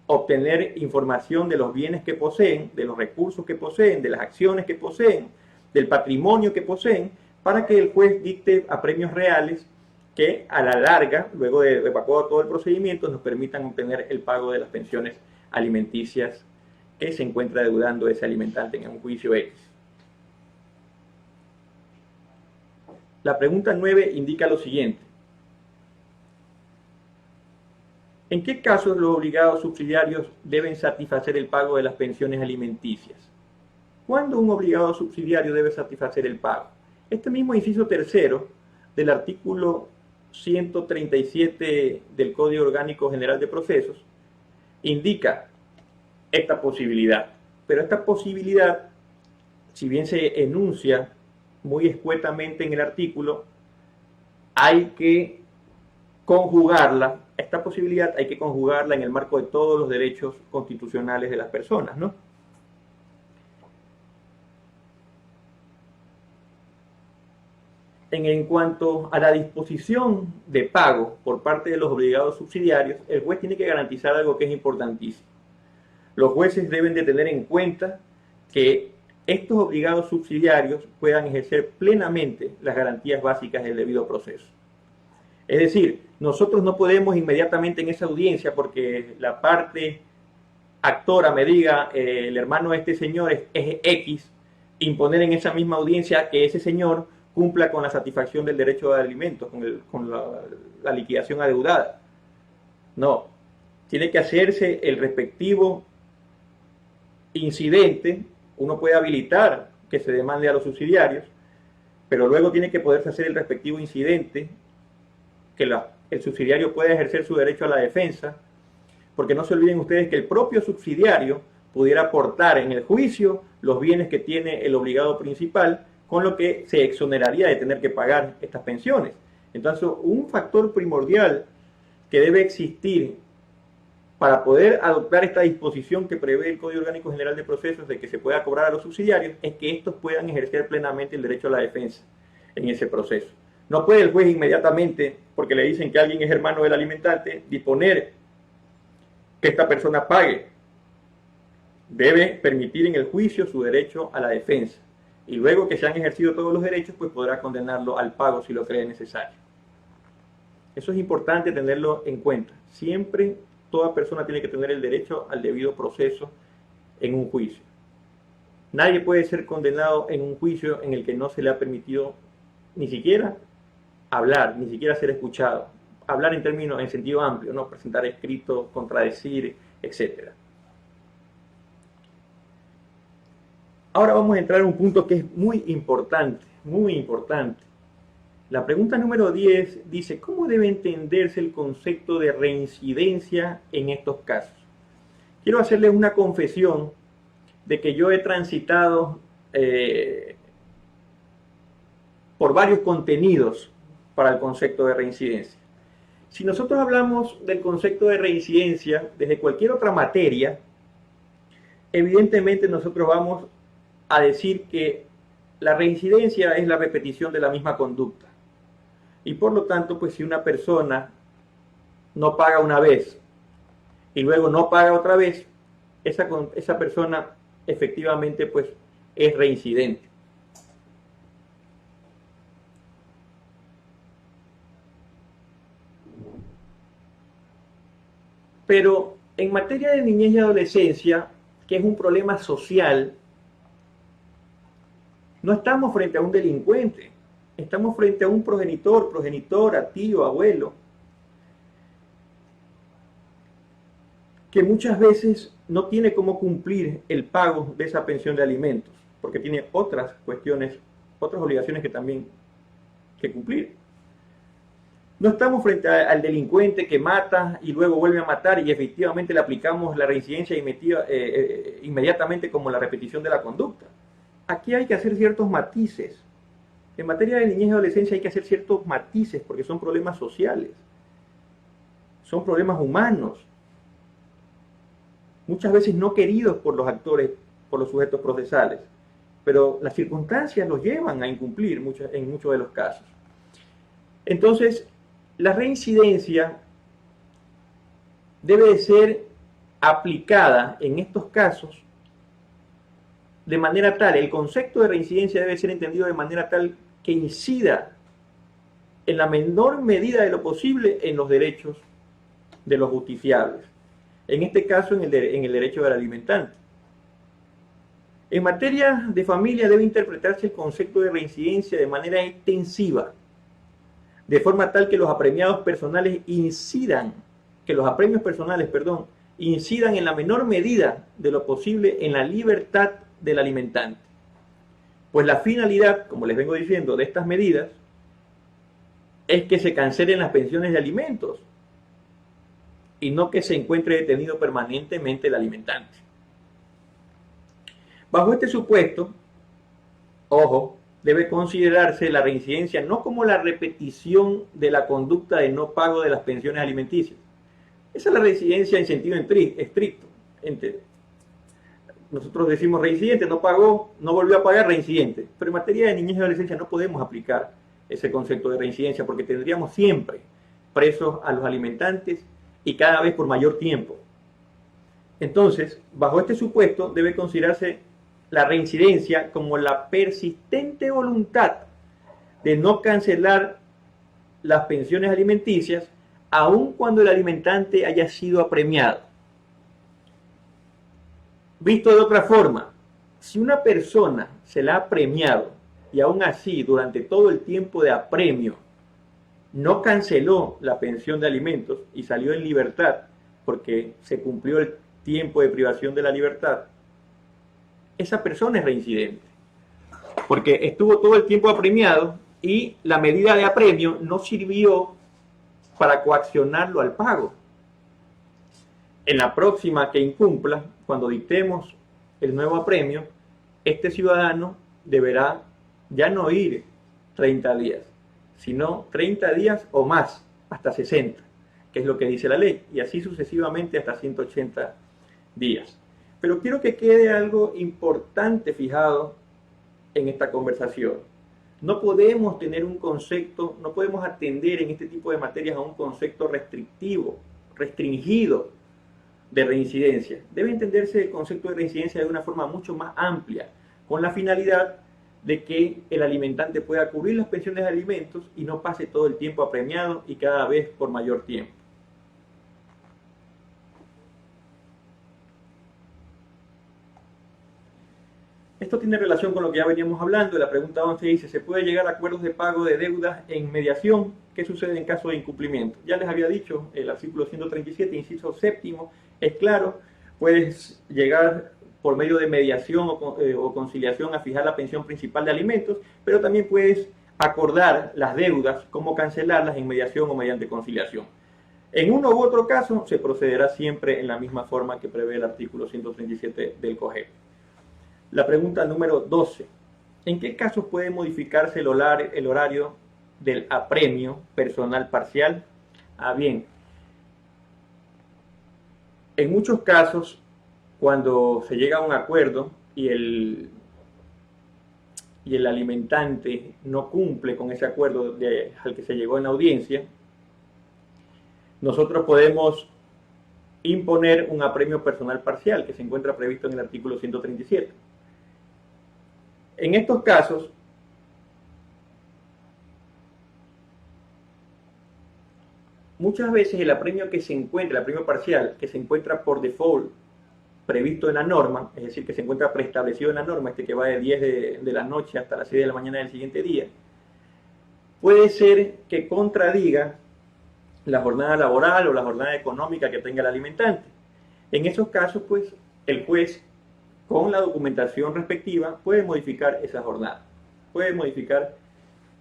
obtener información de los bienes que poseen, de los recursos que poseen, de las acciones que poseen, del patrimonio que poseen, para que el juez dicte apremios reales que a la larga, luego de evacuado todo el procedimiento, nos permitan obtener el pago de las pensiones alimenticias que se encuentra deudando ese alimentante en un juicio X. La pregunta 9 indica lo siguiente. ¿En qué casos los obligados subsidiarios deben satisfacer el pago de las pensiones alimenticias? ¿Cuándo un obligado subsidiario debe satisfacer el pago? Este mismo inciso tercero del artículo 137 del Código Orgánico General de Procesos indica esta posibilidad. Pero esta posibilidad, si bien se enuncia muy escuetamente en el artículo, hay que conjugarla, esta posibilidad hay que conjugarla en el marco de todos los derechos constitucionales de las personas, ¿no? En cuanto a la disposición de pago por parte de los obligados subsidiarios, el juez tiene que garantizar algo que es importantísimo. Los jueces deben de tener en cuenta que estos obligados subsidiarios puedan ejercer plenamente las garantías básicas del debido proceso. Es decir, nosotros no podemos inmediatamente en esa audiencia, porque la parte actora me diga, el hermano de este señor es X, imponer en esa misma audiencia que ese señor cumpla con la satisfacción del derecho de alimentos, con la liquidación adeudada. No, tiene que hacerse el respectivo incidente. Uno puede habilitar que se demande a los subsidiarios, pero luego tiene que poderse hacer el respectivo incidente, que las el subsidiario pueda ejercer su derecho a la defensa, porque no se olviden ustedes que el propio subsidiario pudiera aportar en el juicio los bienes que tiene el obligado principal, con lo que se exoneraría de tener que pagar estas pensiones. Entonces, un factor primordial que debe existir para poder adoptar esta disposición que prevé el Código Orgánico General de Procesos de que se pueda cobrar a los subsidiarios es que estos puedan ejercer plenamente el derecho a la defensa en ese proceso. No puede el juez inmediatamente, porque le dicen que alguien es hermano del alimentante, disponer que esta persona pague. Debe permitir en el juicio su derecho a la defensa. Y luego que se han ejercido todos los derechos, pues podrá condenarlo al pago si lo cree necesario. Eso es importante tenerlo en cuenta. Siempre toda persona tiene que tener el derecho al debido proceso en un juicio. Nadie puede ser condenado en un juicio en el que no se le ha permitido ni siquiera hablar, ni siquiera ser escuchado. Hablar en sentido amplio, ¿no? Presentar escritos, contradecir, etc. Ahora vamos a entrar en un punto que es muy importante, muy importante. La pregunta número 10 dice, ¿cómo debe entenderse el concepto de reincidencia en estos casos? Quiero hacerles una confesión de que yo he transitado por varios contenidos para el concepto de reincidencia. Si nosotros hablamos del concepto de reincidencia desde cualquier otra materia, evidentemente nosotros vamos a decir que la reincidencia es la repetición de la misma conducta. Y por lo tanto, pues si una persona no paga una vez y luego no paga otra vez, esa persona efectivamente pues es reincidente. Pero en materia de niñez y adolescencia, que es un problema social, no estamos frente a un delincuente, estamos frente a un progenitor, progenitora, tío, abuelo, que muchas veces no tiene cómo cumplir el pago de esa pensión de alimentos, porque tiene otras cuestiones, otras obligaciones que también que cumplir. No estamos frente al delincuente que mata y luego vuelve a matar y efectivamente le aplicamos la reincidencia inmediatamente como la repetición de la conducta. Aquí hay que hacer ciertos matices. En materia de niñez y adolescencia hay que hacer ciertos matices porque son problemas sociales, son problemas humanos, muchas veces no queridos por los actores, por los sujetos procesales, pero las circunstancias los llevan a incumplir en muchos de los casos. Entonces, la reincidencia debe de ser aplicada en estos casos de manera tal, el concepto de reincidencia debe ser entendido de manera tal que incida en la menor medida de lo posible en los derechos de los justiciables. En este caso, en el derecho del alimentante. En materia de familia debe interpretarse el concepto de reincidencia de manera extensiva, de forma tal que los apremios personales incidan en la menor medida de lo posible en la libertad del alimentante. Pues la finalidad, como les vengo diciendo, de estas medidas es que se cancelen las pensiones de alimentos y no que se encuentre detenido permanentemente el alimentante. Bajo este supuesto, ojo, debe considerarse la reincidencia no como la repetición de la conducta de no pago de las pensiones alimenticias. Esa es la reincidencia en sentido estricto. Nosotros decimos reincidente, no pagó, no volvió a pagar, reincidente. Pero en materia de niñez y adolescencia no podemos aplicar ese concepto de reincidencia porque tendríamos siempre presos a los alimentantes y cada vez por mayor tiempo. Entonces, bajo este supuesto debe considerarse la reincidencia como la persistente voluntad de no cancelar las pensiones alimenticias aun cuando el alimentante haya sido apremiado. Visto de otra forma, si una persona se la ha premiado y aún así durante todo el tiempo de apremio no canceló la pensión de alimentos y salió en libertad porque se cumplió el tiempo de privación de la libertad, esa persona es reincidente, porque estuvo todo el tiempo apremiado y la medida de apremio no sirvió para coaccionarlo al pago. En la próxima que incumpla, cuando dictemos el nuevo apremio, este ciudadano deberá ya no ir 30 días, sino 30 días o más, hasta 60, que es lo que dice la ley, y así sucesivamente hasta 180 días. Pero quiero que quede algo importante fijado en esta conversación. No podemos tener un concepto, no podemos atender en este tipo de materias a un concepto restrictivo, restringido de reincidencia. Debe entenderse el concepto de reincidencia de una forma mucho más amplia, con la finalidad de que el alimentante pueda cubrir las pensiones de alimentos y no pase todo el tiempo apremiado y cada vez por mayor tiempo. Esto tiene relación con lo que ya veníamos hablando. La pregunta 11 dice, ¿se puede llegar a acuerdos de pago de deudas en mediación? ¿Qué sucede en caso de incumplimiento? Ya les había dicho, el artículo 137, inciso séptimo, es claro, puedes llegar por medio de mediación o conciliación a fijar la pensión principal de alimentos, pero también puedes acordar las deudas, cómo cancelarlas en mediación o mediante conciliación. En uno u otro caso, se procederá siempre en la misma forma que prevé el artículo 137 del COGEP. La pregunta número 12. ¿En qué casos puede modificarse el horario del apremio personal parcial? Bien, en muchos casos, cuando se llega a un acuerdo y el alimentante no cumple con ese acuerdo al que se llegó en la audiencia, nosotros podemos imponer un apremio personal parcial que se encuentra previsto en el artículo 137. En estos casos, muchas veces el apremio que se encuentra, el apremio parcial, que se encuentra por default previsto en la norma, es decir, que se encuentra preestablecido en la norma, que va de 10 de la noche hasta las 6 de la mañana del siguiente día, puede ser que contradiga la jornada laboral o la jornada económica que tenga el alimentante. En esos casos, pues, el juez, con la documentación respectiva, puede modificar esa jornada. Puede modificar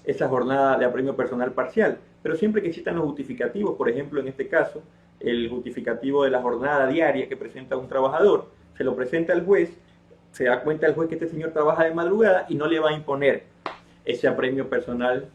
esa jornada de apremio personal parcial, pero siempre que existan los justificativos, por ejemplo, en este caso, el justificativo de la jornada diaria que presenta un trabajador, se lo presenta al juez, se da cuenta el juez que este señor trabaja de madrugada y no le va a imponer ese apremio personal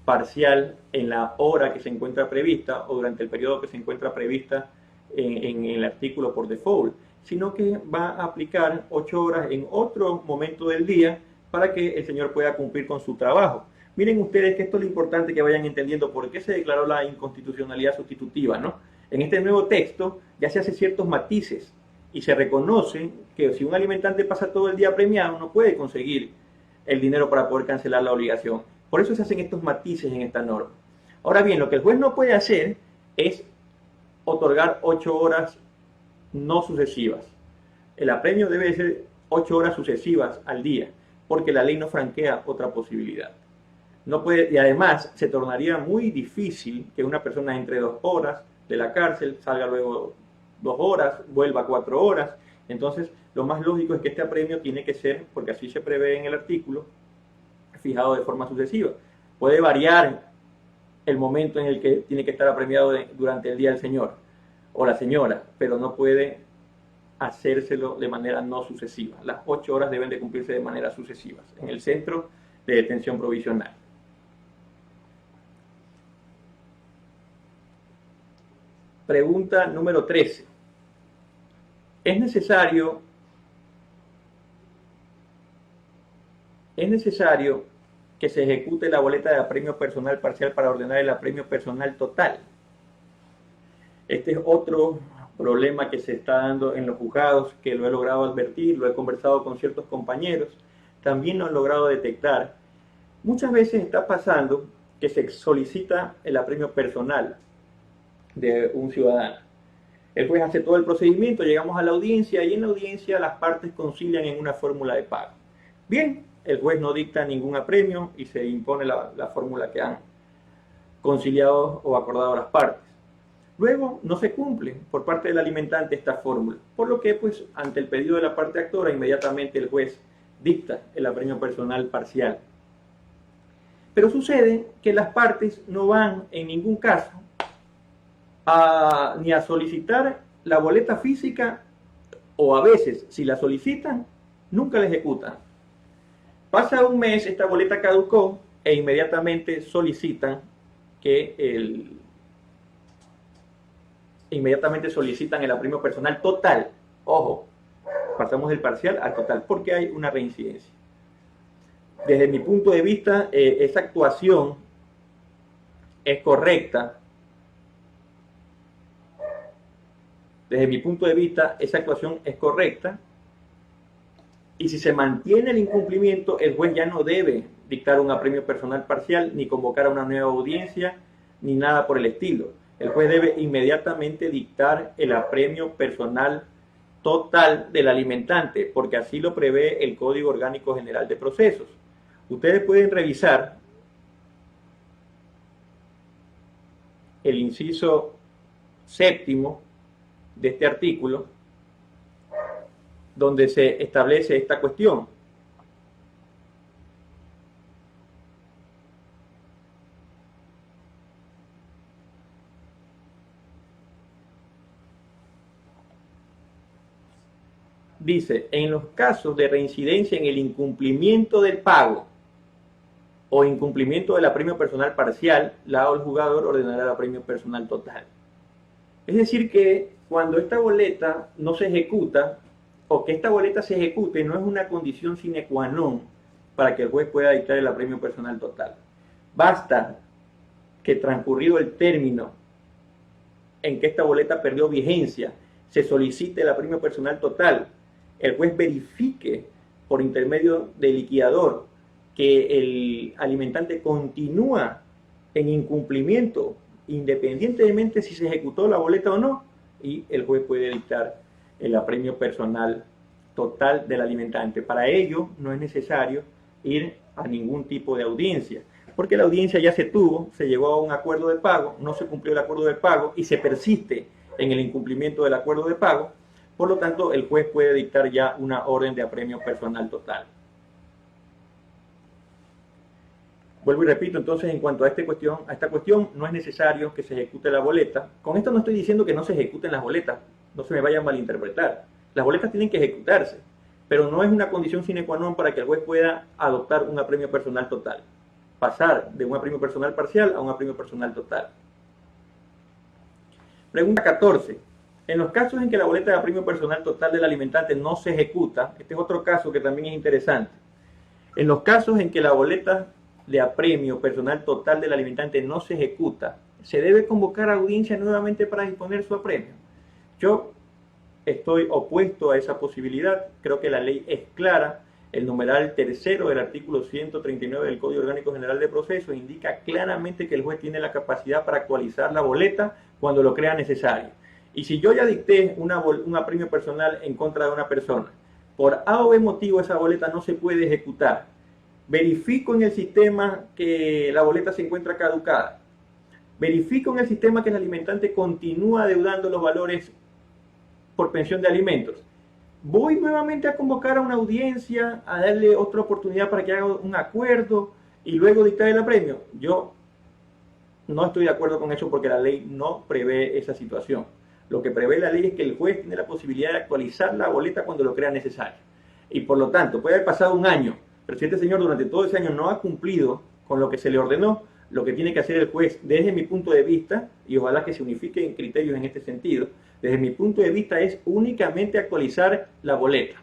parcial en la hora que se encuentra prevista o durante el periodo que se encuentra prevista en el artículo por default, sino que va a aplicar 8 horas en otro momento del día para que el señor pueda cumplir con su trabajo. Miren ustedes que esto es lo importante, que vayan entendiendo por qué se declaró la inconstitucionalidad sustitutiva, ¿no? En este nuevo texto ya se hace ciertos matices y se reconoce que si un alimentante pasa todo el día premiado no puede conseguir el dinero para poder cancelar la obligación. Por eso se hacen estos matices en esta norma. Ahora bien, lo que el juez no puede hacer es otorgar 8 horas no sucesivas. El apremio debe ser 8 horas sucesivas al día, porque la ley no franquea otra posibilidad. No puede, y además se tornaría muy difícil que una persona entre 2 horas de la cárcel, salga luego 2 horas, vuelva 4 horas. Entonces, lo más lógico es que este apremio tiene que ser, porque así se prevé en el artículo, fijado de forma sucesiva. Puede variar el momento en el que tiene que estar apremiado durante el día del señor o la señora, pero no puede hacérselo de manera no sucesiva. Las 8 horas deben de cumplirse de manera sucesiva en el centro de detención provisional. Pregunta número 13. ¿Es necesario que se ejecute la boleta de apremio personal parcial para ordenar el apremio personal total? Este es otro problema que se está dando en los juzgados, que lo he logrado advertir, lo he conversado con ciertos compañeros, también lo han logrado detectar. Muchas veces está pasando que se solicita el apremio personal de un ciudadano. El juez hace todo el procedimiento, llegamos a la audiencia y en la audiencia las partes concilian en una fórmula de pago. Bien, el juez no dicta ningún apremio y se impone la fórmula que han conciliado o acordado las partes. Luego no se cumple por parte del alimentante esta fórmula, por lo que pues ante el pedido de la parte actora inmediatamente el juez dicta el apremio personal parcial. Pero sucede que las partes no van en ningún caso ni a solicitar la boleta física, o a veces, si la solicitan, nunca la ejecutan. Pasa un mes, esta boleta caducó e inmediatamente solicitan el apremio personal total. Ojo, pasamos del parcial al total porque hay una reincidencia. Desde mi punto de vista, esa actuación es correcta. Desde mi punto de vista, esa actuación es correcta. Y si se mantiene el incumplimiento, el juez ya no debe dictar un apremio personal parcial, ni convocar a una nueva audiencia, ni nada por el estilo. El juez debe inmediatamente dictar el apremio personal total del alimentante, porque así lo prevé el Código Orgánico General de Procesos. Ustedes pueden revisar el inciso séptimo de este artículo, donde se establece esta cuestión. Dice, en los casos de reincidencia en el incumplimiento del pago o incumplimiento del apremio personal parcial, la o el jugador ordenará el apremio personal total. Es decir que cuando esta boleta no se ejecuta, o que esta boleta se ejecute, no es una condición sine qua non para que el juez pueda dictar el apremio personal total. Basta que transcurrido el término en que esta boleta perdió vigencia, se solicite el apremio personal total, el juez verifique por intermedio del liquidador que el alimentante continúa en incumplimiento, independientemente si se ejecutó la boleta o no, y el juez puede dictar el apremio personal total del alimentante. Para ello no es necesario ir a ningún tipo de audiencia, porque la audiencia ya se tuvo, se llegó a un acuerdo de pago, no se cumplió el acuerdo de pago y se persiste en el incumplimiento del acuerdo de pago. Por lo tanto, el juez puede dictar ya una orden de apremio personal total. Vuelvo y repito, entonces, en cuanto a esta cuestión, no es necesario que se ejecute la boleta. Con esto no estoy diciendo que no se ejecuten las boletas, no se me vaya a malinterpretar. Las boletas tienen que ejecutarse, pero no es una condición sine qua non para que el juez pueda adoptar un apremio personal total. Pasar de un apremio personal parcial a un apremio personal total. Pregunta 14. En los casos en que la boleta de apremio personal total del alimentante no se ejecuta, este es otro caso que también es interesante. En los casos en que la boleta de apremio personal total del alimentante no se ejecuta, ¿se debe convocar a audiencia nuevamente para disponer su apremio? Yo estoy opuesto a esa posibilidad. Creo que la ley es clara. El numeral tercero del artículo 139 del Código Orgánico General de Procesos indica claramente que el juez tiene la capacidad para actualizar la boleta cuando lo crea necesario. Y si yo ya dicté un apremio personal en contra de una persona, por A o B motivo esa boleta no se puede ejecutar, verifico en el sistema que la boleta se encuentra caducada, verifico en el sistema que el alimentante continúa deudando los valores por pensión de alimentos, voy nuevamente a convocar a una audiencia, a darle otra oportunidad para que haga un acuerdo y luego dictar el apremio. Yo no estoy de acuerdo con eso porque la ley no prevé esa situación. Lo que prevé la ley es que el juez tiene la posibilidad de actualizar la boleta cuando lo crea necesario. Y por lo tanto, puede haber pasado un año, pero si este señor durante todo ese año no ha cumplido con lo que se le ordenó, lo que tiene que hacer el juez, desde mi punto de vista, y ojalá que se unifiquen criterios en este sentido, desde mi punto de vista es únicamente actualizar la boleta,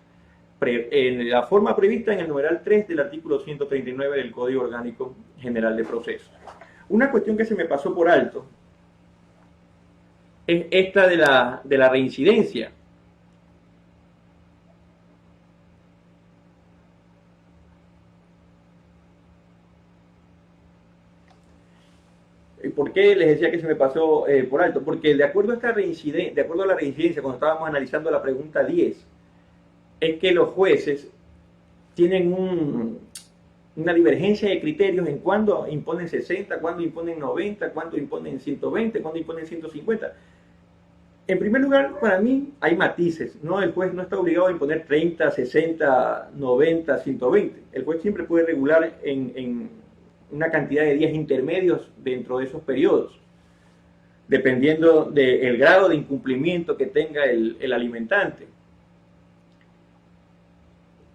en la forma prevista en el numeral 3 del artículo 139 del Código Orgánico General de Procesos. Una cuestión que se me pasó por alto es esta de la reincidencia. ¿Por qué les decía que se me pasó por alto? Porque de acuerdo a la reincidencia, cuando estábamos analizando la pregunta 10, es que los jueces tienen una divergencia de criterios en cuándo imponen 60, cuándo imponen 90, cuándo imponen 120, cuándo imponen 150. En primer lugar, para mí hay matices, ¿no? El juez no está obligado a imponer 30, 60, 90, 120. El juez siempre puede regular en una cantidad de días intermedios dentro de esos periodos. dependiendo del grado de incumplimiento que tenga el alimentante.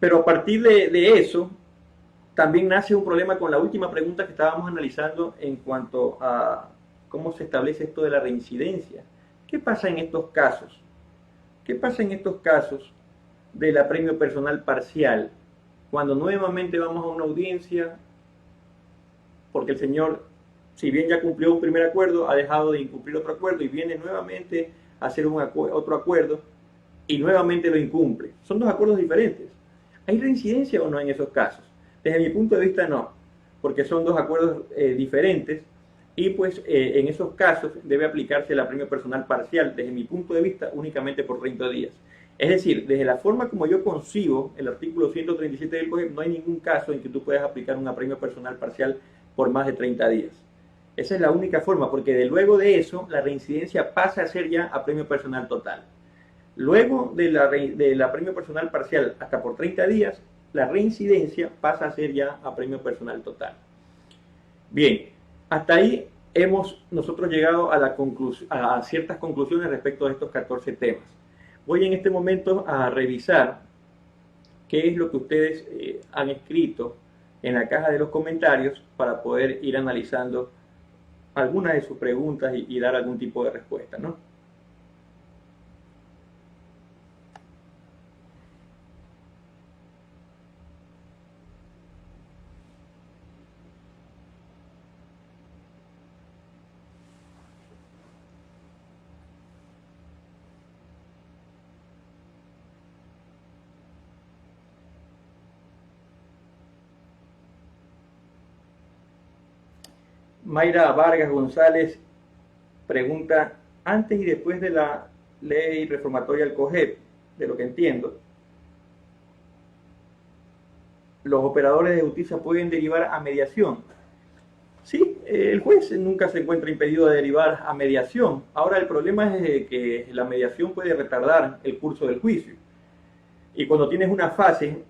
Pero a partir de eso, también nace un problema con la última pregunta que estábamos analizando en cuanto a cómo se establece esto de la reincidencia. ¿Qué pasa en estos casos? ¿Qué pasa en estos casos del apremio personal parcial? Cuando nuevamente vamos a una audiencia, porque el señor, si bien ya cumplió un primer acuerdo, ha dejado de incumplir otro acuerdo y viene nuevamente a hacer otro acuerdo y nuevamente lo incumple. Son dos acuerdos diferentes. ¿Hay reincidencia o no en esos casos? Desde mi punto de vista no, porque son dos acuerdos diferentes y pues en esos casos debe aplicarse el apremio personal parcial, desde mi punto de vista, únicamente por 30 días. Es decir, desde la forma como yo concibo el artículo 137 del COGEP, no hay ningún caso en que tú puedas aplicar un apremio personal parcial por más de 30 días. Esa es la única forma, porque de luego de eso, la reincidencia pasa a ser ya apremio personal total. Luego de la apremio personal parcial hasta por 30 días, la reincidencia pasa a ser ya apremio personal total. Bien, hasta ahí hemos nosotros llegado a ciertas conclusiones respecto a estos 14 temas. Voy en este momento a revisar qué es lo que ustedes han escrito en la caja de los comentarios para poder ir analizando algunas de sus preguntas y dar algún tipo de respuesta, ¿no? Mayra Vargas González pregunta, antes y después de la ley reformatoria del COGEP, de lo que entiendo, los operadores de justicia pueden derivar a mediación. Sí, el juez nunca se encuentra impedido de derivar a mediación. Ahora el problema es que la mediación puede retardar el curso del juicio. Y cuando tienes una fase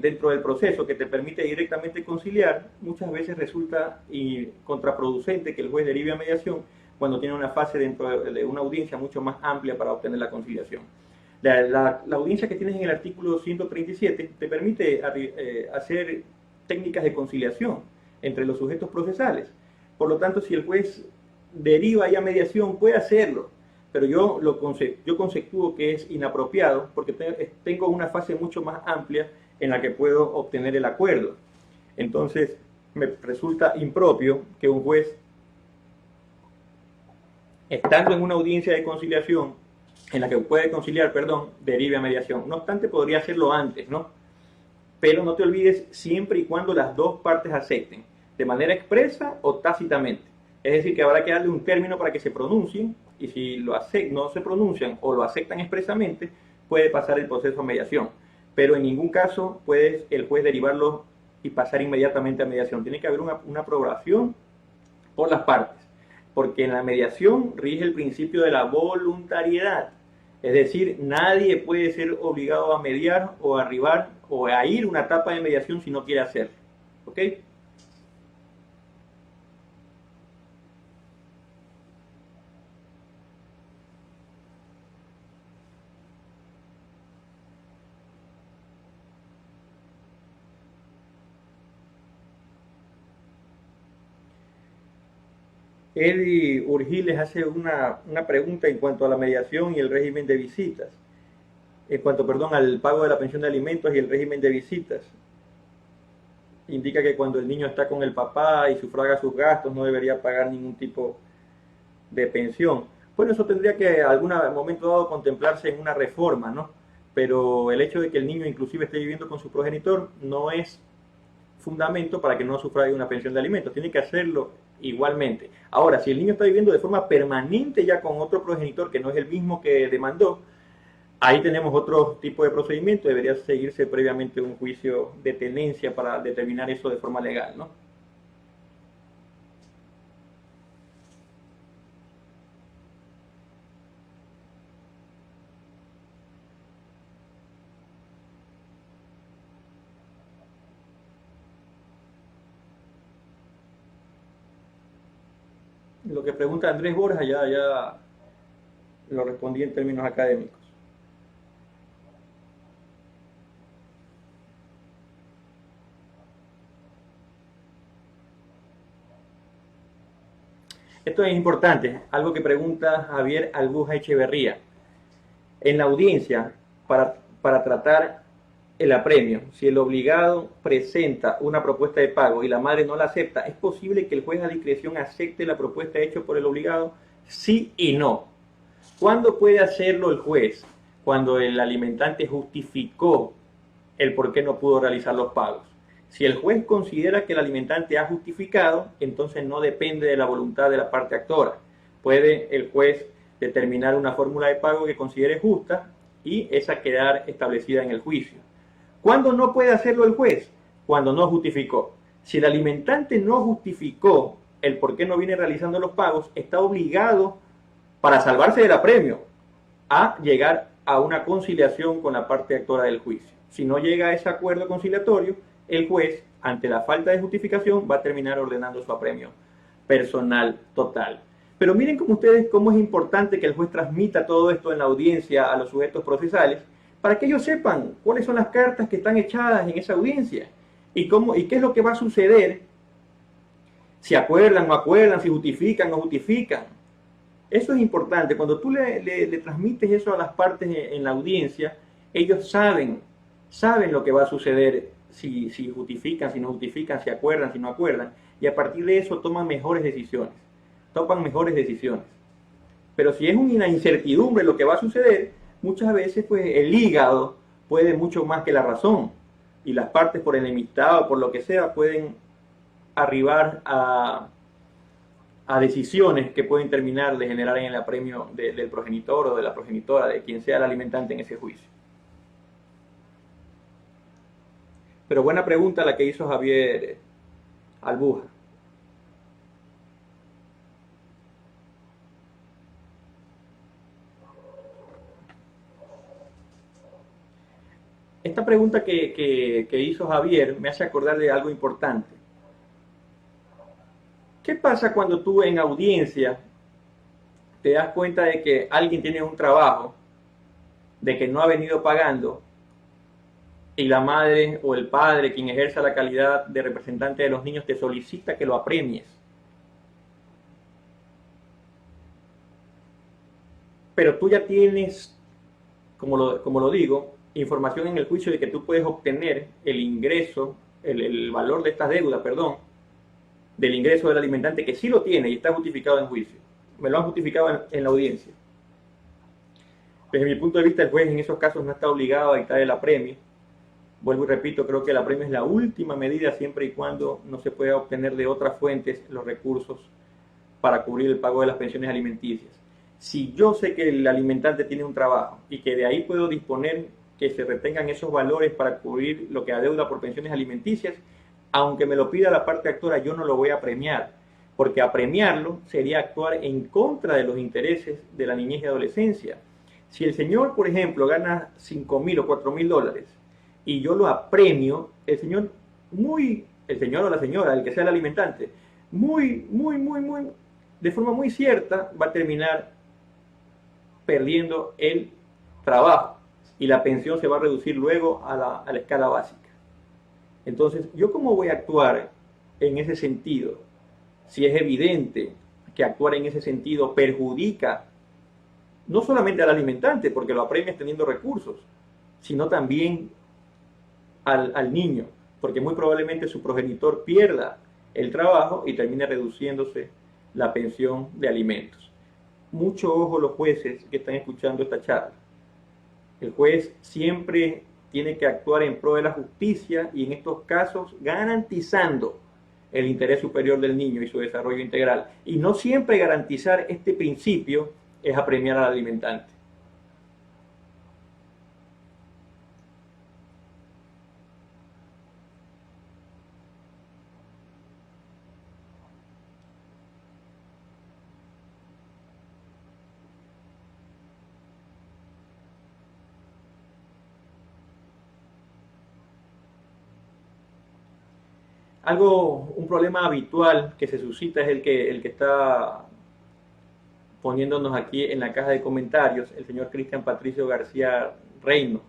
dentro del proceso que te permite directamente conciliar, muchas veces resulta contraproducente que el juez derive a mediación cuando tiene una fase dentro de una audiencia mucho más amplia para obtener la conciliación. La audiencia que tienes en el artículo 137 te permite hacer técnicas de conciliación entre los sujetos procesales. Por lo tanto, si el juez deriva ya mediación, puede hacerlo, pero yo conceptúo que es inapropiado porque tengo una fase mucho más amplia en la que puedo obtener el acuerdo. Entonces, me resulta impropio que un juez, estando en una audiencia de conciliación, en la que puede conciliar, perdón, derive a mediación. No obstante, podría hacerlo antes, ¿no? Pero no te olvides siempre y cuando las dos partes acepten, de manera expresa o tácitamente. Es decir, que habrá que darle un término para que se pronuncien y si no se pronuncian o lo aceptan expresamente, puede pasar el proceso a mediación. Pero en ningún caso puede el juez derivarlo y pasar inmediatamente a mediación. Tiene que haber una aprobación por las partes, porque en la mediación rige el principio de la voluntariedad. Es decir, nadie puede ser obligado a mediar o a arribar o a ir a una etapa de mediación si no quiere hacerlo. ¿Ok? Eddie Urgiles hace una pregunta en cuanto a la mediación y el régimen de visitas. En cuanto, perdón, al pago de la pensión de alimentos y el régimen de visitas. Indica que cuando el niño está con el papá y sufraga sus gastos no debería pagar ningún tipo de pensión. Bueno, eso tendría que en algún momento dado contemplarse en una reforma, ¿no? Pero el hecho de que el niño inclusive esté viviendo con su progenitor no es fundamento para que no sufrague una pensión de alimentos. Tiene que hacerlo igualmente. Ahora, si el niño está viviendo de forma permanente ya con otro progenitor que no es el mismo que demandó, ahí tenemos otro tipo de procedimiento. Debería seguirse previamente un juicio de tenencia para determinar eso de forma legal, ¿no? Lo que pregunta Andrés Borja ya lo respondí en términos académicos. Esto es importante, algo que pregunta Javier Albuja Echeverría. En la audiencia, para tratar el apremio, si el obligado presenta una propuesta de pago y la madre no la acepta, ¿es posible que el juez a discreción acepte la propuesta hecha por el obligado? Sí y no. ¿Cuándo puede hacerlo el juez? Cuando el alimentante justificó el por qué no pudo realizar los pagos. Si el juez considera que el alimentante ha justificado, entonces no depende de la voluntad de la parte actora. Puede el juez determinar una fórmula de pago que considere justa y esa quedar establecida en el juicio. ¿Cuándo no puede hacerlo el juez? Cuando no justificó. Si el alimentante no justificó el por qué no viene realizando los pagos, está obligado, para salvarse del apremio, a llegar a una conciliación con la parte actora del juicio. Si no llega a ese acuerdo conciliatorio, el juez, ante la falta de justificación, va a terminar ordenando su apremio personal total. Pero miren como ustedes cómo es importante que el juez transmita todo esto en la audiencia a los sujetos procesales para que ellos sepan cuáles son las cartas que están echadas en esa audiencia y qué es lo que va a suceder, si acuerdan o no acuerdan, si justifican o no justifican. Eso es importante. Cuando tú le transmites eso a las partes en la audiencia, ellos saben lo que va a suceder, si justifican, si no justifican, si acuerdan, si no acuerdan, y a partir de eso toman mejores decisiones. Toman mejores decisiones. Pero si es una incertidumbre lo que va a suceder, muchas veces pues el hígado puede mucho más que la razón, y las partes por enemistad o por lo que sea pueden arribar a decisiones que pueden terminar de generar en el apremio del progenitor o de la progenitora, de quien sea el alimentante en ese juicio. Pero buena pregunta la que hizo Javier Albuja. Esta pregunta que hizo Javier me hace acordar de algo importante. ¿Qué pasa cuando tú en audiencia te das cuenta de que alguien tiene un trabajo, de que no ha venido pagando, y la madre o el padre, quien ejerza la calidad de representante de los niños, te solicita que lo apremies? Pero tú ya tienes, como lo digo, información en el juicio de que tú puedes obtener el ingreso, el valor de estas deudas, perdón, del ingreso del alimentante, que sí lo tiene y está justificado en juicio. Me lo han justificado en la audiencia. Desde mi punto de vista, el juez en esos casos no está obligado a dictar el apremio. Vuelvo y repito, creo que el apremio es la última medida siempre y cuando no se pueda obtener de otras fuentes los recursos para cubrir el pago de las pensiones alimenticias. Si yo sé que el alimentante tiene un trabajo y que de ahí puedo disponer que se retengan esos valores para cubrir lo que adeuda por pensiones alimenticias, aunque me lo pida la parte actora, yo no lo voy a premiar, porque apremiarlo sería actuar en contra de los intereses de la niñez y adolescencia. Si el señor, por ejemplo, gana 5.000 o 4.000 dólares y yo lo apremio, el señor o la señora, el que sea el alimentante, de forma muy cierta va a terminar perdiendo el trabajo y la pensión se va a reducir luego a la escala básica. Entonces, ¿yo cómo voy a actuar en ese sentido? Si es evidente que actuar en ese sentido perjudica no solamente al alimentante, porque lo apremias teniendo recursos, sino también al niño, porque muy probablemente su progenitor pierda el trabajo y termine reduciéndose la pensión de alimentos. Mucho ojo los jueces que están escuchando esta charla. El juez siempre tiene que actuar en pro de la justicia y en estos casos garantizando el interés superior del niño y su desarrollo integral. Y no siempre garantizar este principio es apremiar al alimentante. Un problema habitual que se suscita es el que está poniéndonos aquí en la caja de comentarios, el señor Cristian Patricio García Reino.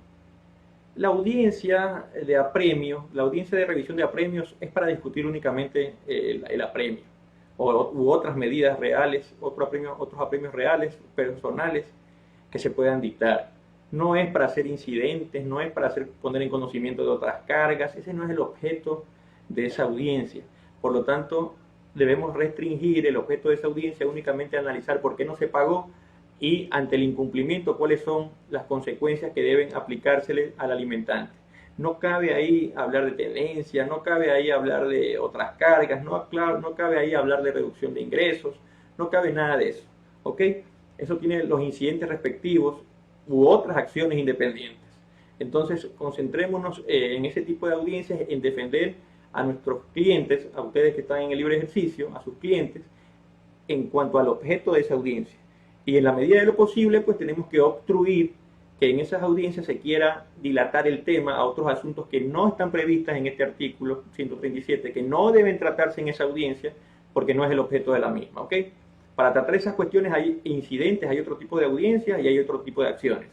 La audiencia de apremio, la audiencia de revisión de apremios es para discutir únicamente el apremio u otras medidas reales, otros apremios reales, personales que se puedan dictar. No es para hacer incidentes, no es para poner en conocimiento de otras cargas, ese no es el objeto de esa audiencia. Por lo tanto, debemos restringir el objeto de esa audiencia únicamente a analizar por qué no se pagó y ante el incumplimiento cuáles son las consecuencias que deben aplicársele al alimentante. No cabe ahí hablar de tenencia, no cabe ahí hablar de otras cargas, no cabe ahí hablar de reducción de ingresos, no cabe nada de eso, ¿ok? Eso tiene los incidentes respectivos u otras acciones independientes. Entonces, concentrémonos en ese tipo de audiencias, en defender a nuestros clientes, a ustedes que están en el libre ejercicio, a sus clientes, en cuanto al objeto de esa audiencia. Y en la medida de lo posible, pues tenemos que obstruir que en esas audiencias se quiera dilatar el tema a otros asuntos que no están previstas en este artículo 137, que no deben tratarse en esa audiencia porque no es el objeto de la misma, ¿ok? Para tratar esas cuestiones hay incidentes, hay otro tipo de audiencias y hay otro tipo de acciones.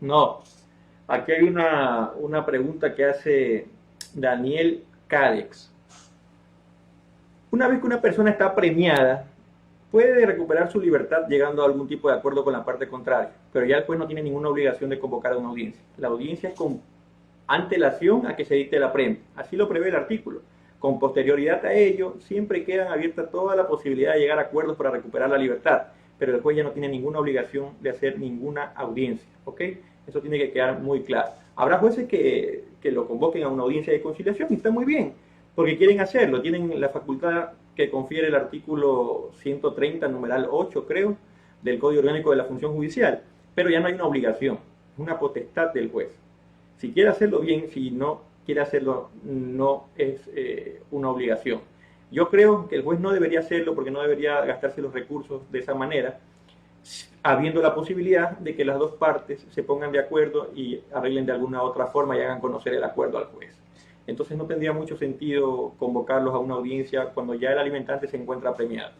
No, aquí hay una pregunta que hace Daniel Cádex. Una vez que una persona está premiada, puede recuperar su libertad llegando a algún tipo de acuerdo con la parte contraria, pero ya el juez no tiene ninguna obligación de convocar a una audiencia. La audiencia es con antelación a que se dicte la premia, así lo prevé el artículo. Con posterioridad a ello, siempre quedan abiertas toda la posibilidad de llegar a acuerdos para recuperar la libertad, pero el juez ya no tiene ninguna obligación de hacer ninguna audiencia, ¿ok? Eso tiene que quedar muy claro. Habrá jueces que lo convoquen a una audiencia de conciliación y está muy bien, porque quieren hacerlo, tienen la facultad que confiere el artículo 130, numeral 8, creo, del Código Orgánico de la Función Judicial, pero ya no hay una obligación, es una potestad del juez. Si quiere hacerlo bien, si no quiere hacerlo, no es una obligación. Yo creo que el juez no debería hacerlo porque no debería gastarse los recursos de esa manera, habiendo la posibilidad de que las dos partes se pongan de acuerdo y arreglen de alguna otra forma y hagan conocer el acuerdo al juez. Entonces no tendría mucho sentido convocarlos a una audiencia cuando ya el alimentante se encuentra premiado.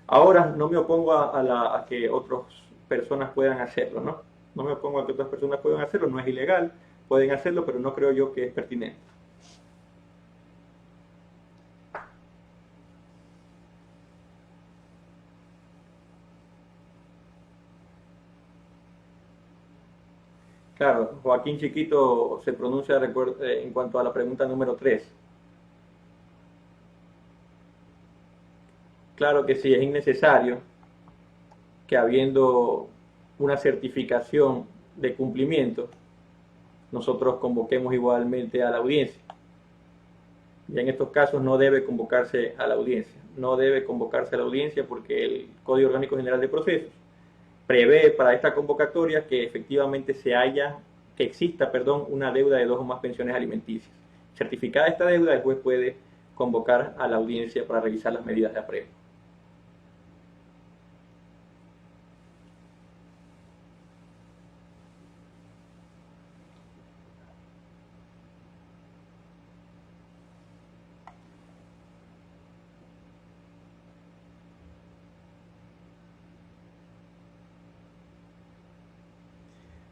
Ahora no me opongo a que otras personas puedan hacerlo, ¿no? No me opongo a que otras personas puedan hacerlo, no es ilegal, pueden hacerlo, pero no creo yo que es pertinente. Claro, Joaquín Chiquito se pronuncia en cuanto a la pregunta número 3. Claro que sí, es innecesario que habiendo una certificación de cumplimiento, nosotros convoquemos igualmente a la audiencia. Y en estos casos no debe convocarse a la audiencia. No debe convocarse a la audiencia porque el Código Orgánico General de Procesos prevé para esta convocatoria que efectivamente que exista, una deuda de 2 o más pensiones alimenticias. Certificada esta deuda, el juez puede convocar a la audiencia para revisar las medidas de apremio.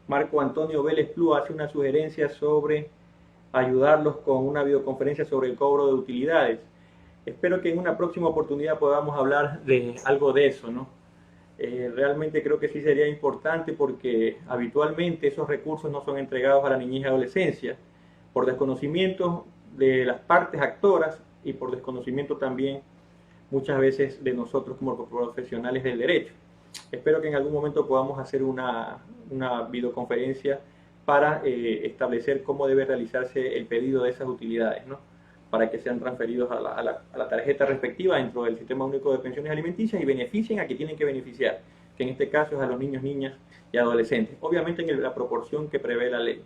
Marco Antonio Vélez Plú hace una sugerencia sobre ayudarlos con una videoconferencia sobre el cobro de utilidades. Espero que en una próxima oportunidad podamos hablar de algo de eso, ¿no? Realmente creo que sí sería importante porque habitualmente esos recursos no son entregados a la niñez y adolescencia por desconocimiento de las partes actoras y por desconocimiento también muchas veces de nosotros como profesionales del derecho. Espero que en algún momento podamos hacer una videoconferencia para establecer cómo debe realizarse el pedido de esas utilidades, ¿no? para que sean transferidos a la tarjeta respectiva dentro del Sistema Único de Pensiones Alimenticias y beneficien a quien tienen que beneficiar, que en este caso es a los niños, niñas y adolescentes, obviamente en la proporción que prevé la ley.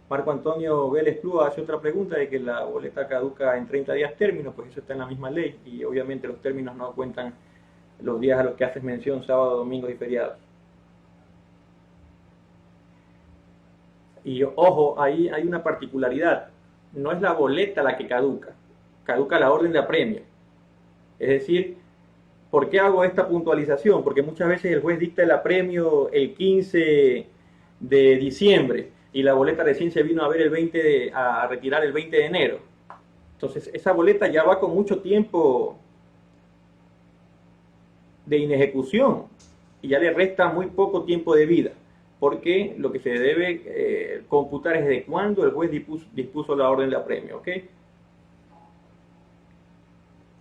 Marco Antonio Vélez Plúa hace otra pregunta de que la boleta caduca en 30 días términos, pues eso está en la misma ley y obviamente los términos no cuentan los días a los que haces mención, sábado, domingos y feriados. Y ojo, ahí hay una particularidad, no es la boleta la que caduca, caduca la orden de apremio. Es decir, ¿por qué hago esta puntualización? Porque muchas veces el juez dicta el apremio el 15 de diciembre y la boleta recién se vino a ver a retirar el 20 de enero. Entonces, esa boleta ya va con mucho tiempo de inejecución y ya le resta muy poco tiempo de vida, porque lo que se debe computar es de cuándo el juez dispuso la orden de apremio, ¿ok?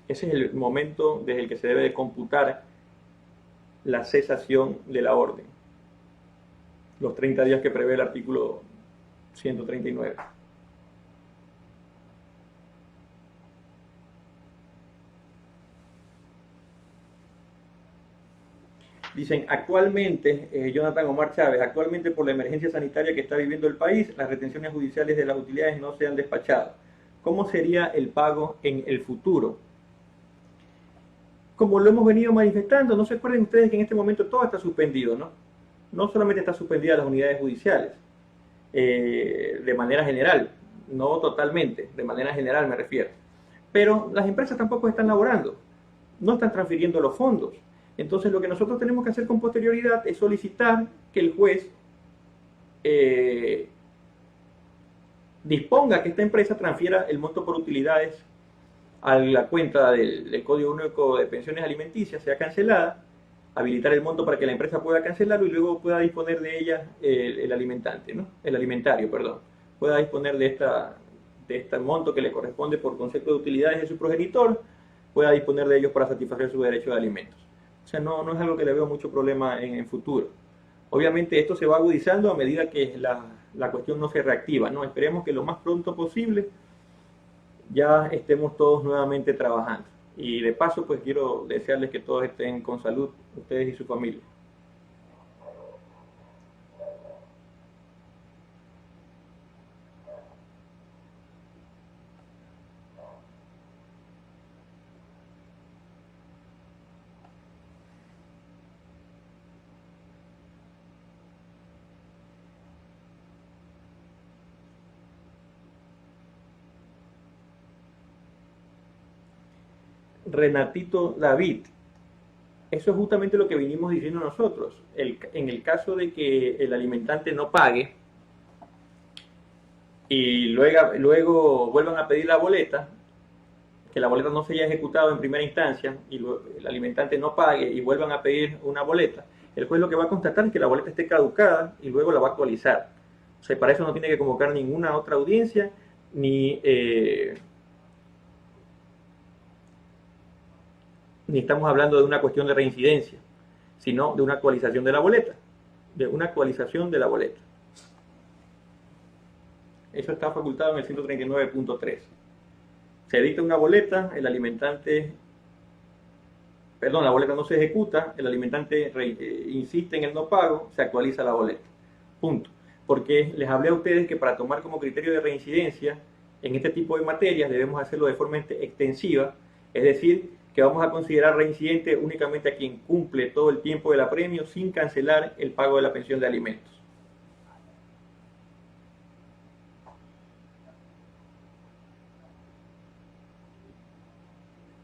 Ese es el momento desde el que se debe de computar la cesación de la orden, los 30 días que prevé el artículo 139. Dicen, actualmente, Jonathan Omar Chávez, actualmente por la emergencia sanitaria que está viviendo el país, las retenciones judiciales de las utilidades no se han despachado. ¿Cómo sería el pago en el futuro? Como lo hemos venido manifestando, no se acuerden ustedes que en este momento todo está suspendido, ¿no? No solamente está suspendida las unidades judiciales, de manera general, no totalmente, de manera general me refiero. Pero las empresas tampoco están laborando, no están transfiriendo los fondos. Entonces lo que nosotros tenemos que hacer con posterioridad es solicitar que el juez disponga que esta empresa transfiera el monto por utilidades a la cuenta del Código Único de Pensiones Alimenticias, sea cancelada, habilitar el monto para que la empresa pueda cancelarlo y luego pueda disponer de ella el alimentante, ¿no? El alimentario, perdón, pueda disponer de este monto que le corresponde por concepto de utilidades de su progenitor, pueda disponer de ellos para satisfacer su derecho de alimentos. O sea, no es algo que le veo mucho problema en el futuro. Obviamente esto se va agudizando a medida que la cuestión no se reactiva, ¿no? Esperemos que lo más pronto posible ya estemos todos nuevamente trabajando. Y de paso, pues quiero desearles que todos estén con salud, ustedes y su familia. Renatito David, eso es justamente lo que vinimos diciendo nosotros. En el caso de que el alimentante no pague y luego vuelvan a pedir la boleta, que la boleta no se haya ejecutado en primera instancia y el alimentante no pague y vuelvan a pedir una boleta, el juez lo que va a constatar es que la boleta esté caducada y luego la va a actualizar. O sea, para eso no tiene que convocar ninguna otra audiencia ni estamos hablando de una cuestión de reincidencia, sino de una actualización de la boleta, de una actualización de la boleta. Eso está facultado en el 139.3. Se dicta una boleta, el alimentante, perdón, la boleta no se ejecuta, el alimentante insiste en el no pago, se actualiza la boleta. Punto. Porque les hablé a ustedes que para tomar como criterio de reincidencia en este tipo de materias debemos hacerlo de forma extensiva, es decir, que vamos a considerar reincidente únicamente a quien cumple todo el tiempo del apremio sin cancelar el pago de la pensión de alimentos.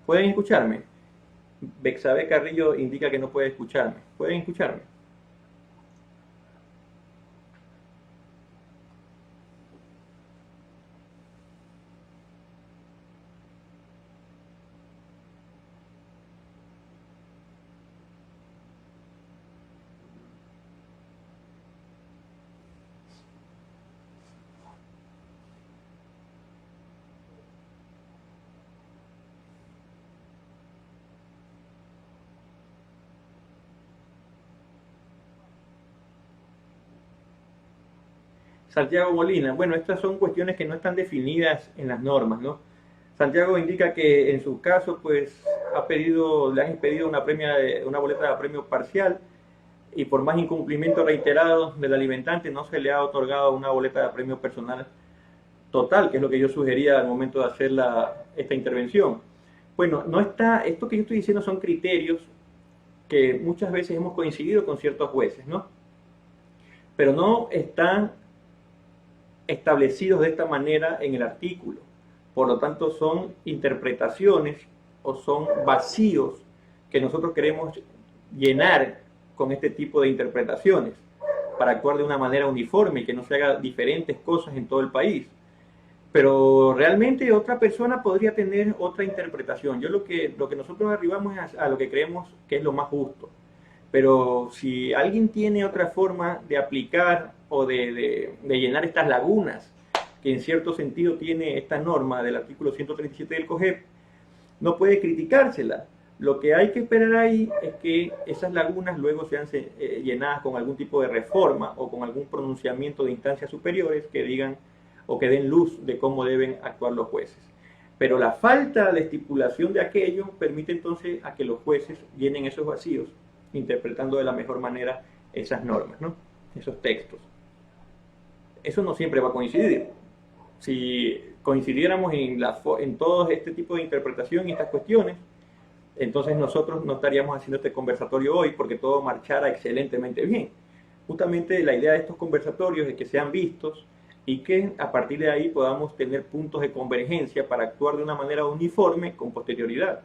¿Pueden escucharme? Bexabe Carrillo indica que no puede escucharme. ¿Pueden escucharme? Santiago Molina, bueno, estas son cuestiones que no están definidas en las normas, ¿no? Santiago indica que en su caso, pues, le han expedido una boleta de premio parcial y por más incumplimiento reiterado del alimentante no se le ha otorgado una boleta de premio personal total, que es lo que yo sugería al momento de hacer esta intervención. Bueno, no está, esto que yo estoy diciendo son criterios que muchas veces hemos coincidido con ciertos jueces, ¿no? Pero no están establecidos de esta manera en el artículo. Por lo tanto, son interpretaciones o son vacíos que nosotros queremos llenar con este tipo de interpretaciones para actuar de una manera uniforme y que no se haga diferentes cosas en todo el país. Pero realmente otra persona podría tener otra interpretación. Lo que nosotros arribamos es a lo que creemos que es lo más justo. Pero si alguien tiene otra forma de aplicar o de llenar estas lagunas que en cierto sentido tiene esta norma del artículo 137 del COGEP, no puede criticársela. Lo que hay que esperar ahí es que esas lagunas luego sean llenadas con algún tipo de reforma o con algún pronunciamiento de instancias superiores que digan o que den luz de cómo deben actuar los jueces. Pero la falta de estipulación de aquello permite entonces a que los jueces llenen esos vacíos, interpretando de la mejor manera esas normas, ¿no? Esos textos. Eso no siempre va a coincidir. Si coincidiéramos en todo este tipo de interpretación y estas cuestiones, entonces nosotros no estaríamos haciendo este conversatorio hoy porque todo marchara excelentemente bien. Justamente la idea de estos conversatorios es que sean vistos y que a partir de ahí podamos tener puntos de convergencia para actuar de una manera uniforme con posterioridad.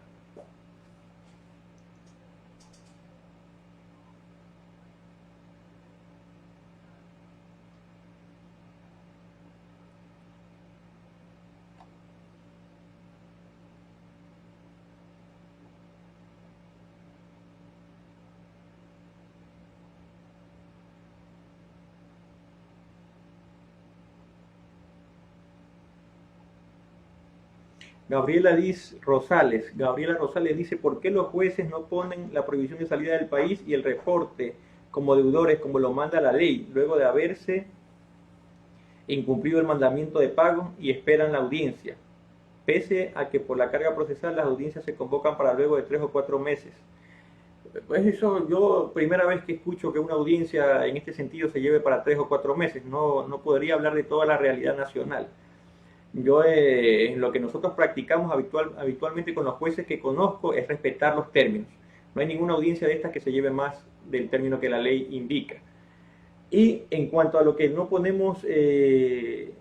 Gabriela Rosales dice, ¿por qué los jueces no ponen la prohibición de salida del país y el reporte como deudores como lo manda la ley, luego de haberse incumplido el mandamiento de pago y esperan la audiencia, pese a que por la carga procesal las audiencias se convocan para luego de 3 o 4 meses? Pues eso, yo primera vez que escucho que una audiencia en este sentido se lleve para 3 o 4 meses, no podría hablar de toda la realidad nacional. Yo, en lo que nosotros practicamos habitualmente con los jueces que conozco es respetar los términos. No hay ninguna audiencia de estas que se lleve más del término que la ley indica. Y en cuanto a lo que no ponemos el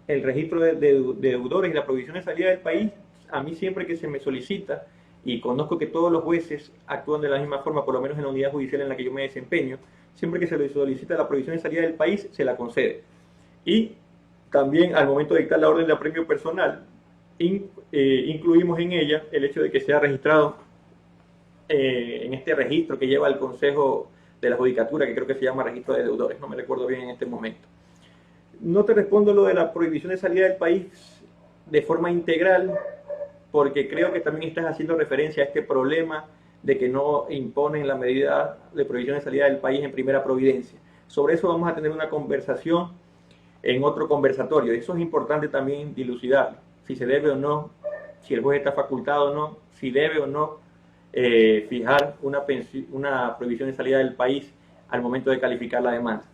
registro de deudores y la prohibición de salida del país, a mí siempre que se me solicita, y conozco que todos los jueces actúan de la misma forma, por lo menos en la unidad judicial en la que yo me desempeño, siempre que se le solicita la prohibición de salida del país, se la concede. Y también al momento de dictar la orden de apremio personal, incluimos en ella el hecho de que sea registrado en este registro que lleva el Consejo de la Judicatura, que creo que se llama registro de deudores, no me recuerdo bien en este momento. No te respondo lo de la prohibición de salida del país de forma integral, porque creo que también estás haciendo referencia a este problema de que no imponen la medida de prohibición de salida del país en primera providencia. Sobre eso vamos a tener una conversación en otro conversatorio. Eso es importante también dilucidarlo. Si se debe o no, si el juez está facultado o no, si debe o no fijar una prohibición de salida del país al momento de calificar la demanda.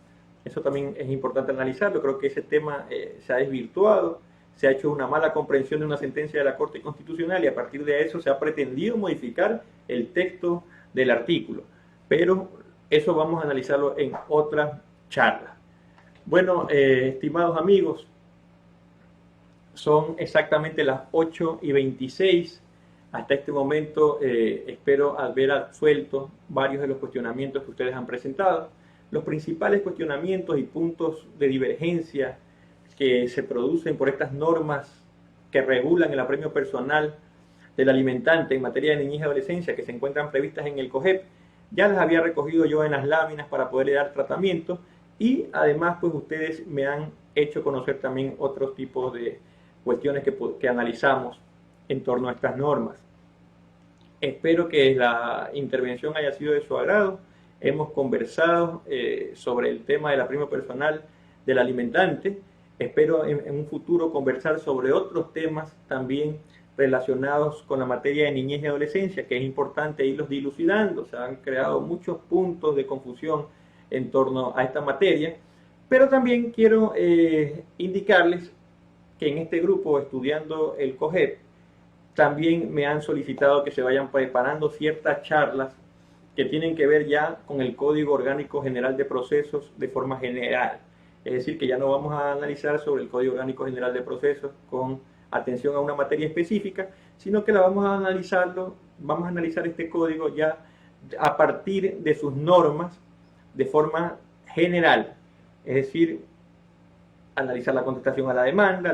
Eso también es importante analizarlo. Creo que ese tema se ha desvirtuado, se ha hecho una mala comprensión de una sentencia de la Corte Constitucional y a partir de eso se ha pretendido modificar el texto del artículo. Pero eso vamos a analizarlo en otra charla. Bueno, estimados amigos, son exactamente las 8:26. Hasta este momento espero haber absuelto varios de los cuestionamientos que ustedes han presentado. Los principales cuestionamientos y puntos de divergencia que se producen por estas normas que regulan el apremio personal del alimentante en materia de niñez y adolescencia que se encuentran previstas en el COGEP, ya las había recogido yo en las láminas para poderle dar tratamiento y además pues ustedes me han hecho conocer también otros tipos de cuestiones que analizamos en torno a estas normas. Espero que la intervención haya sido de su agrado hemos conversado sobre el tema del apremio personal del alimentante. Espero en un futuro conversar sobre otros temas también relacionados con la materia de niñez y adolescencia, que es importante irlos dilucidando. Se han creado muchos puntos de confusión en torno a esta materia, pero también quiero indicarles que en este grupo, estudiando el COGEP, también me han solicitado que se vayan preparando ciertas charlas que tienen que ver ya con el Código Orgánico General de Procesos de forma general. Es decir, que ya no vamos a analizar sobre el Código Orgánico General de Procesos con atención a una materia específica, sino que vamos a analizar este código ya a partir de sus normas de forma general. Es decir, analizar la contestación a la demanda,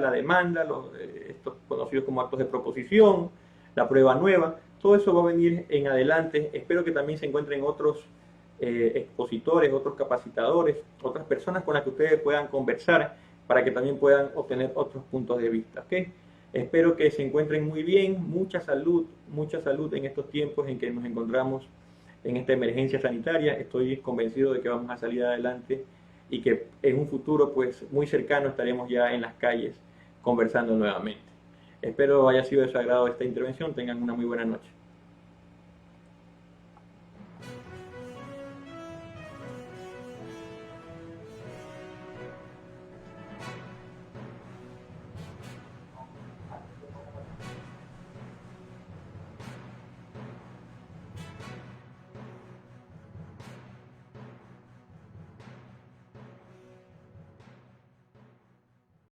estos conocidos como actos de proposición, la prueba nueva, todo eso va a venir en adelante. Espero que también se encuentren otros expositores, otros capacitadores, otras personas con las que ustedes puedan conversar para que también puedan obtener otros puntos de vista. ¿Okay? Espero que se encuentren muy bien, mucha salud en estos tiempos en que nos encontramos en esta emergencia sanitaria. Estoy convencido de que vamos a salir adelante y que en un futuro pues muy cercano estaremos ya en las calles conversando nuevamente. Espero haya sido de su agrado esta intervención. Tengan una muy buena noche.